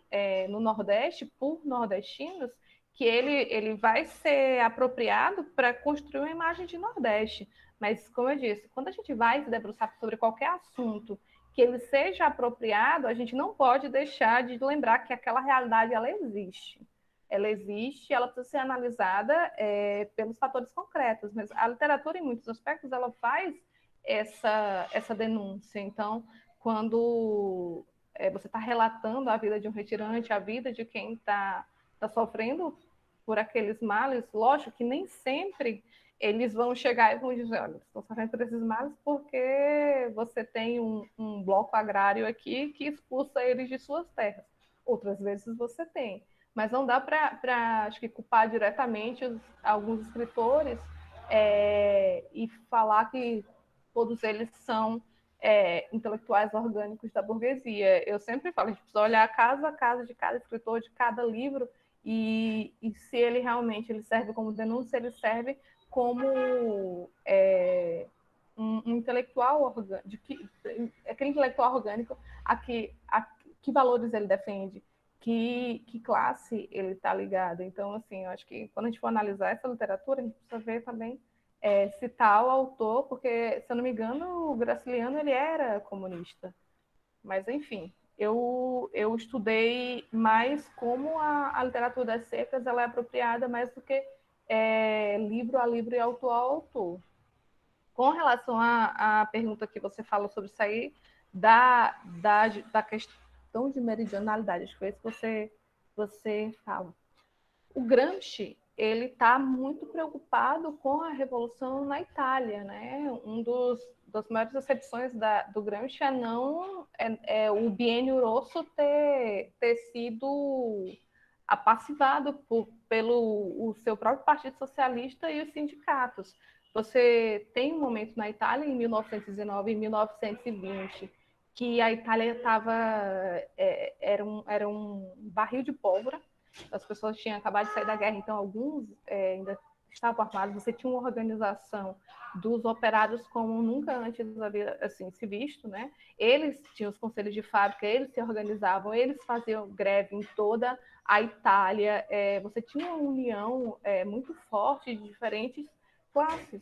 no Nordeste por nordestinos, que ele vai ser apropriado para construir uma imagem de Nordeste. Mas, como eu disse, quando a gente vai se debruçar sobre qualquer assunto que ele seja apropriado, a gente não pode deixar de lembrar que aquela realidade ela existe. Ela existe, ela precisa ser analisada pelos fatores concretos, mas a literatura, em muitos aspectos, ela faz essa denúncia. Então, quando você está relatando a vida de um retirante, a vida de quem está sofrendo por aqueles males, lógico que nem sempre eles vão chegar e vão dizer, olha, estou sofrendo por esses males porque você tem um bloco agrário aqui que expulsa eles de suas terras. Outras vezes você tem. Mas não dá para acho que, culpar diretamente alguns escritores e falar que todos eles são intelectuais orgânicos da burguesia. Eu sempre falo, a gente precisa olhar casa a casa de cada escritor, de cada livro, e se ele realmente ele serve como denúncia, ele serve como um intelectual orgânico, aquele intelectual orgânico que valores ele defende, que classe ele está ligado. Então, assim, eu acho que quando a gente for analisar essa literatura, a gente precisa ver também citar o autor, porque, se eu não me engano, o Graciliano ele era comunista. Mas, enfim, eu estudei mais como a literatura das secas ela é apropriada mais do que livro a livro e autor a autor. Com relação à pergunta que você falou sobre sair da questão de meridionalidade, acho que foi isso que você fala. O Gramsci ele está muito preocupado com a revolução na Itália, né? Das maiores decepções do Gramsci é o Biênio Rosso ter sido apassivado pelo o seu próprio Partido Socialista e os sindicatos. Você tem um momento na Itália, em 1919 e 1920, que a Itália era um barril de pólvora. As pessoas tinham acabado de sair da guerra, então alguns ainda estavam armados. Você tinha uma organização dos operários como nunca antes havia assim, se visto, né? Eles tinham os conselhos de fábrica, eles se organizavam, eles faziam greve em toda a Itália. Você tinha uma união muito forte de diferentes classes.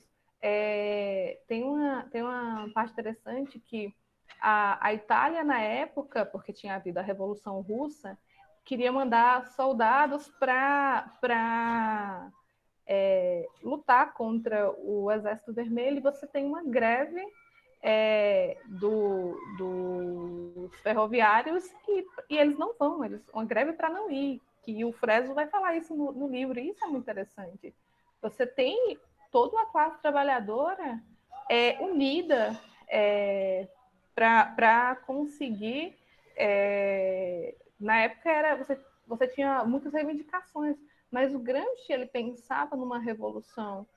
Tem uma parte interessante que a Itália, na época, porque tinha havido a Revolução Russa, queria mandar soldados para lutar contra o Exército Vermelho, e você tem uma greve dos ferroviários e eles não vão, uma greve para não ir, que o Fresno vai falar isso no livro, e isso é muito interessante, você tem toda a classe trabalhadora unida para conseguir. Na época você tinha muitas reivindicações, mas o Gramsci ele pensava numa revolução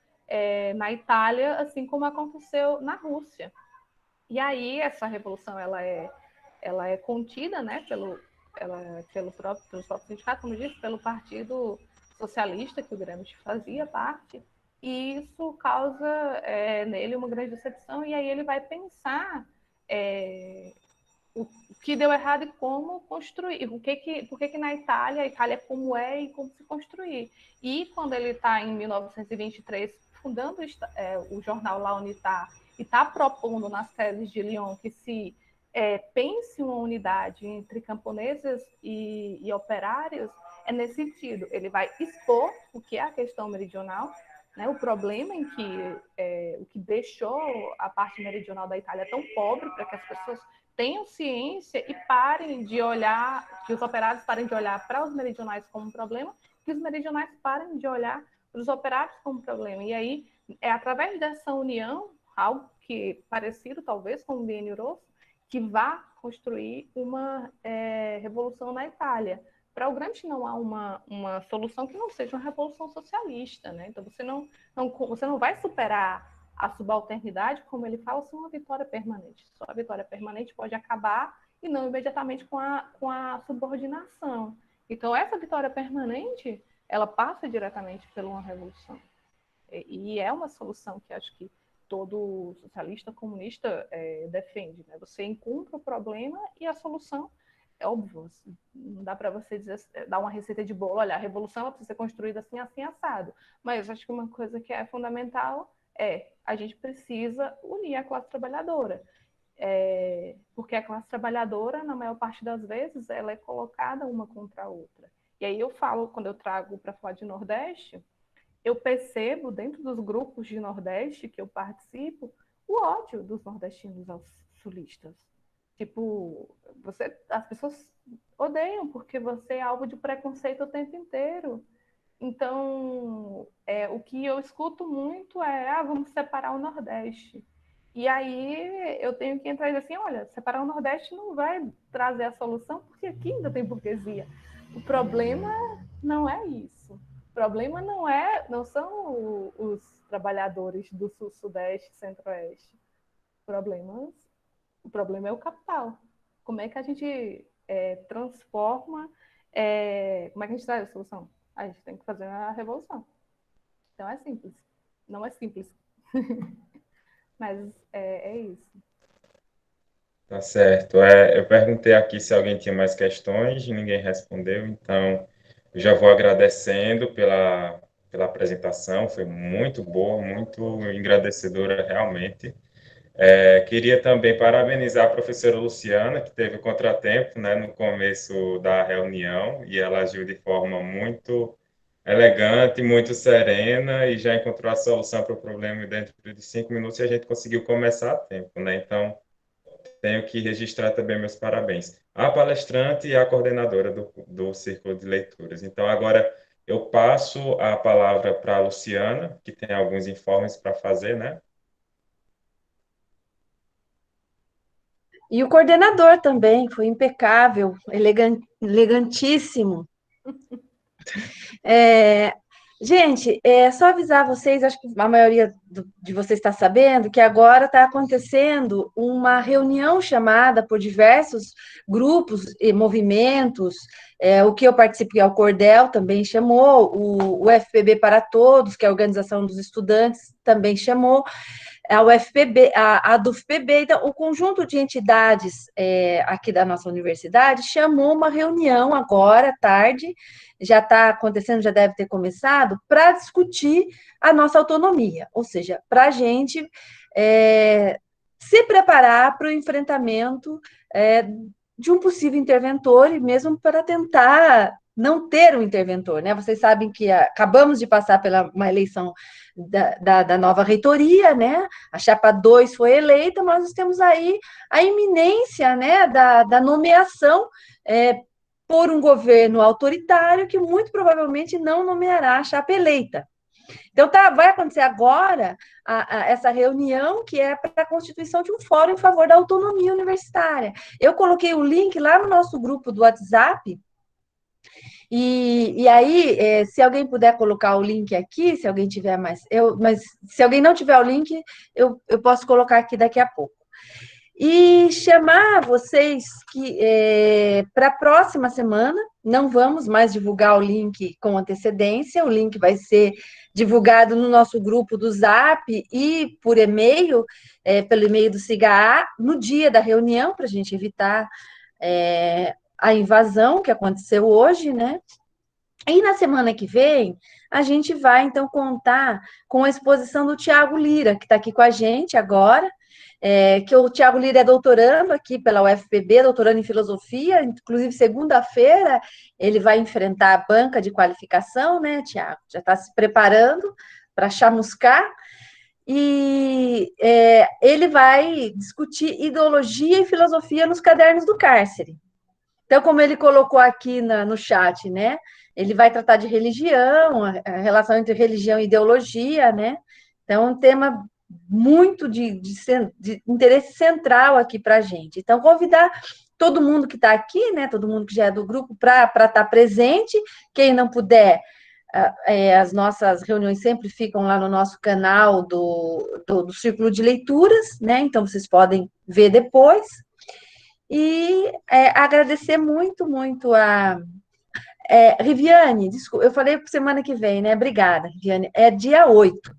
na Itália, assim como aconteceu na Rússia. E aí essa revolução ela é contida, né, pelos próprios sindicatos, como eu disse, pelo Partido Socialista, que o Gramsci fazia parte, e isso causa nele uma grande decepção, e aí ele vai pensar o que deu errado e como construir, por que na Itália, a Itália como é e como se construir. E quando ele está em 1923 fundando o jornal La Unità e está propondo nas teses de Lyon que se pense uma unidade entre camponeses e operários, é nesse sentido. Ele vai expor o que é a questão meridional, né, o problema em que o que deixou a parte meridional da Itália tão pobre, para que as pessoas tenham ciência e parem de olhar, que os operários parem de olhar para os meridionais como um problema, que os meridionais parem de olhar para os operários como um problema. E aí, é através dessa união, algo que parecido talvez com o Biênio Rosso, que vai construir uma revolução na Itália. Para o Gramsci não há uma solução que não seja uma revolução socialista, né? Então você não vai superar a subalternidade, como ele fala, sem uma vitória permanente. Só a vitória permanente pode acabar e não imediatamente com a subordinação. Então essa vitória permanente, ela passa diretamente por uma revolução. E é uma solução que acho que todo socialista comunista defende, né? Você encontra o problema e a solução é óbvio. Não dá para você dar uma receita de bolo, olha, a revolução precisa ser construída assim, assim, assado. Mas acho que uma coisa que é fundamental a gente precisa unir a classe trabalhadora. Porque a classe trabalhadora, na maior parte das vezes, ela é colocada uma contra a outra. E aí eu falo, quando eu trago para falar de Nordeste, eu percebo dentro dos grupos de Nordeste que eu participo o ódio dos nordestinos aos sulistas. Tipo, as pessoas odeiam porque você é alvo de preconceito o tempo inteiro. Então, o que eu escuto muito é, vamos separar o Nordeste. E aí eu tenho que entrar e dizer assim, olha, separar o Nordeste não vai trazer a solução, porque aqui ainda tem burguesia. O problema não é isso. O problema não são os trabalhadores do Sul, Sudeste, Centro-Oeste. O problema é o capital. Como é que a gente transforma... como é que a gente traz a solução? A gente tem que fazer a revolução. Então é simples. Não é simples. Mas é isso. Tá certo. Eu perguntei aqui se alguém tinha mais questões, ninguém respondeu, então eu já vou agradecendo pela apresentação, foi muito boa, muito engrandecedora realmente. Queria também parabenizar a professora Luciana, que teve contratempo, né, no começo da reunião, e ela agiu de forma muito elegante, muito serena, e já encontrou a solução para o problema dentro de 5 minutos, e a gente conseguiu começar a tempo, né? Então, tenho que registrar também meus parabéns à palestrante e à coordenadora do Círculo de Leituras. Então, agora eu passo a palavra para a Luciana, que tem alguns informes para fazer, né? E o coordenador também, foi impecável, elegantíssimo. Gente, só avisar vocês, acho que a maioria de vocês está sabendo, que agora está acontecendo uma reunião chamada por diversos grupos e movimentos, o que eu participo, que é o Cordel, também chamou, o FPB para Todos, que é a Organização dos Estudantes, também chamou, a UFPB, a do FPB, então, o conjunto de entidades aqui da nossa universidade chamou uma reunião agora, à tarde, já está acontecendo, já deve ter começado, para discutir a nossa autonomia, ou seja, para a gente se preparar para o enfrentamento de um possível interventor, e mesmo para tentar não ter um interventor, né? Vocês sabem que acabamos de passar pela uma eleição da nova reitoria, né? A chapa 2 foi eleita, mas nós temos aí a iminência, né, da nomeação por um governo autoritário que muito provavelmente não nomeará a chapa eleita. Então, vai acontecer agora essa reunião que é para a constituição de um fórum em favor da autonomia universitária. Eu coloquei o link lá no nosso grupo do WhatsApp, e aí, se alguém puder colocar o link aqui, se alguém tiver mais... mas se alguém não tiver o link, eu posso colocar aqui daqui a pouco. E chamar vocês para a próxima semana, não vamos mais divulgar o link com antecedência, o link vai ser divulgado no nosso grupo do Zap e por e-mail, pelo e-mail do SIGA no dia da reunião, para a gente evitar a invasão que aconteceu hoje, né? E na semana que vem, a gente vai, então, contar com a exposição do Tiago Lira, que está aqui com a gente agora, que o Tiago Lira é doutorando aqui pela UFPB, doutorando em filosofia, inclusive segunda-feira ele vai enfrentar a banca de qualificação, né, Tiago? Já está se preparando para chamuscar, e ele vai discutir ideologia e filosofia nos cadernos do cárcere. Então, como ele colocou aqui no chat, né, ele vai tratar de religião, a relação entre religião e ideologia, né? Então, é um tema muito de interesse central aqui para a gente. Então, convidar todo mundo que está aqui, né, todo mundo que já é do grupo, para estar presente. Quem não puder, as nossas reuniões sempre ficam lá no nosso canal do Círculo de Leituras, né? Então, vocês podem ver depois. E agradecer muito, muito a... Riviane, desculpa, eu falei para semana que vem, né? Obrigada, Riviane. É dia 8.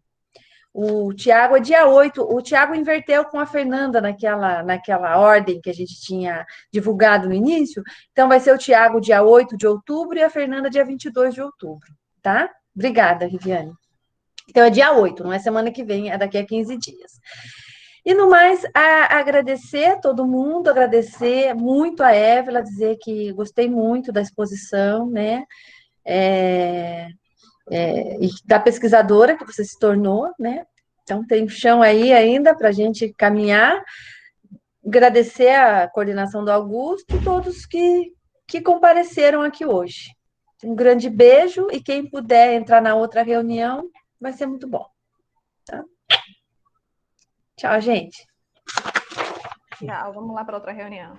O Tiago é dia 8. O Tiago inverteu com a Fernanda naquela ordem que a gente tinha divulgado no início. Então, vai ser o Tiago dia 8 de outubro e a Fernanda dia 22 de outubro, tá? Obrigada, Riviane. Então, é dia 8, não é semana que vem, é daqui a 15 dias. E no mais, agradecer a todo mundo, agradecer muito a Évila, dizer que gostei muito da exposição, né? E da pesquisadora que você se tornou, né? Então, tem chão aí ainda para a gente caminhar. Agradecer a coordenação do Augusto e todos que compareceram aqui hoje. Um grande beijo e quem puder entrar na outra reunião, vai ser muito bom. Tá? Tchau, gente. Tchau, vamos lá para outra reunião.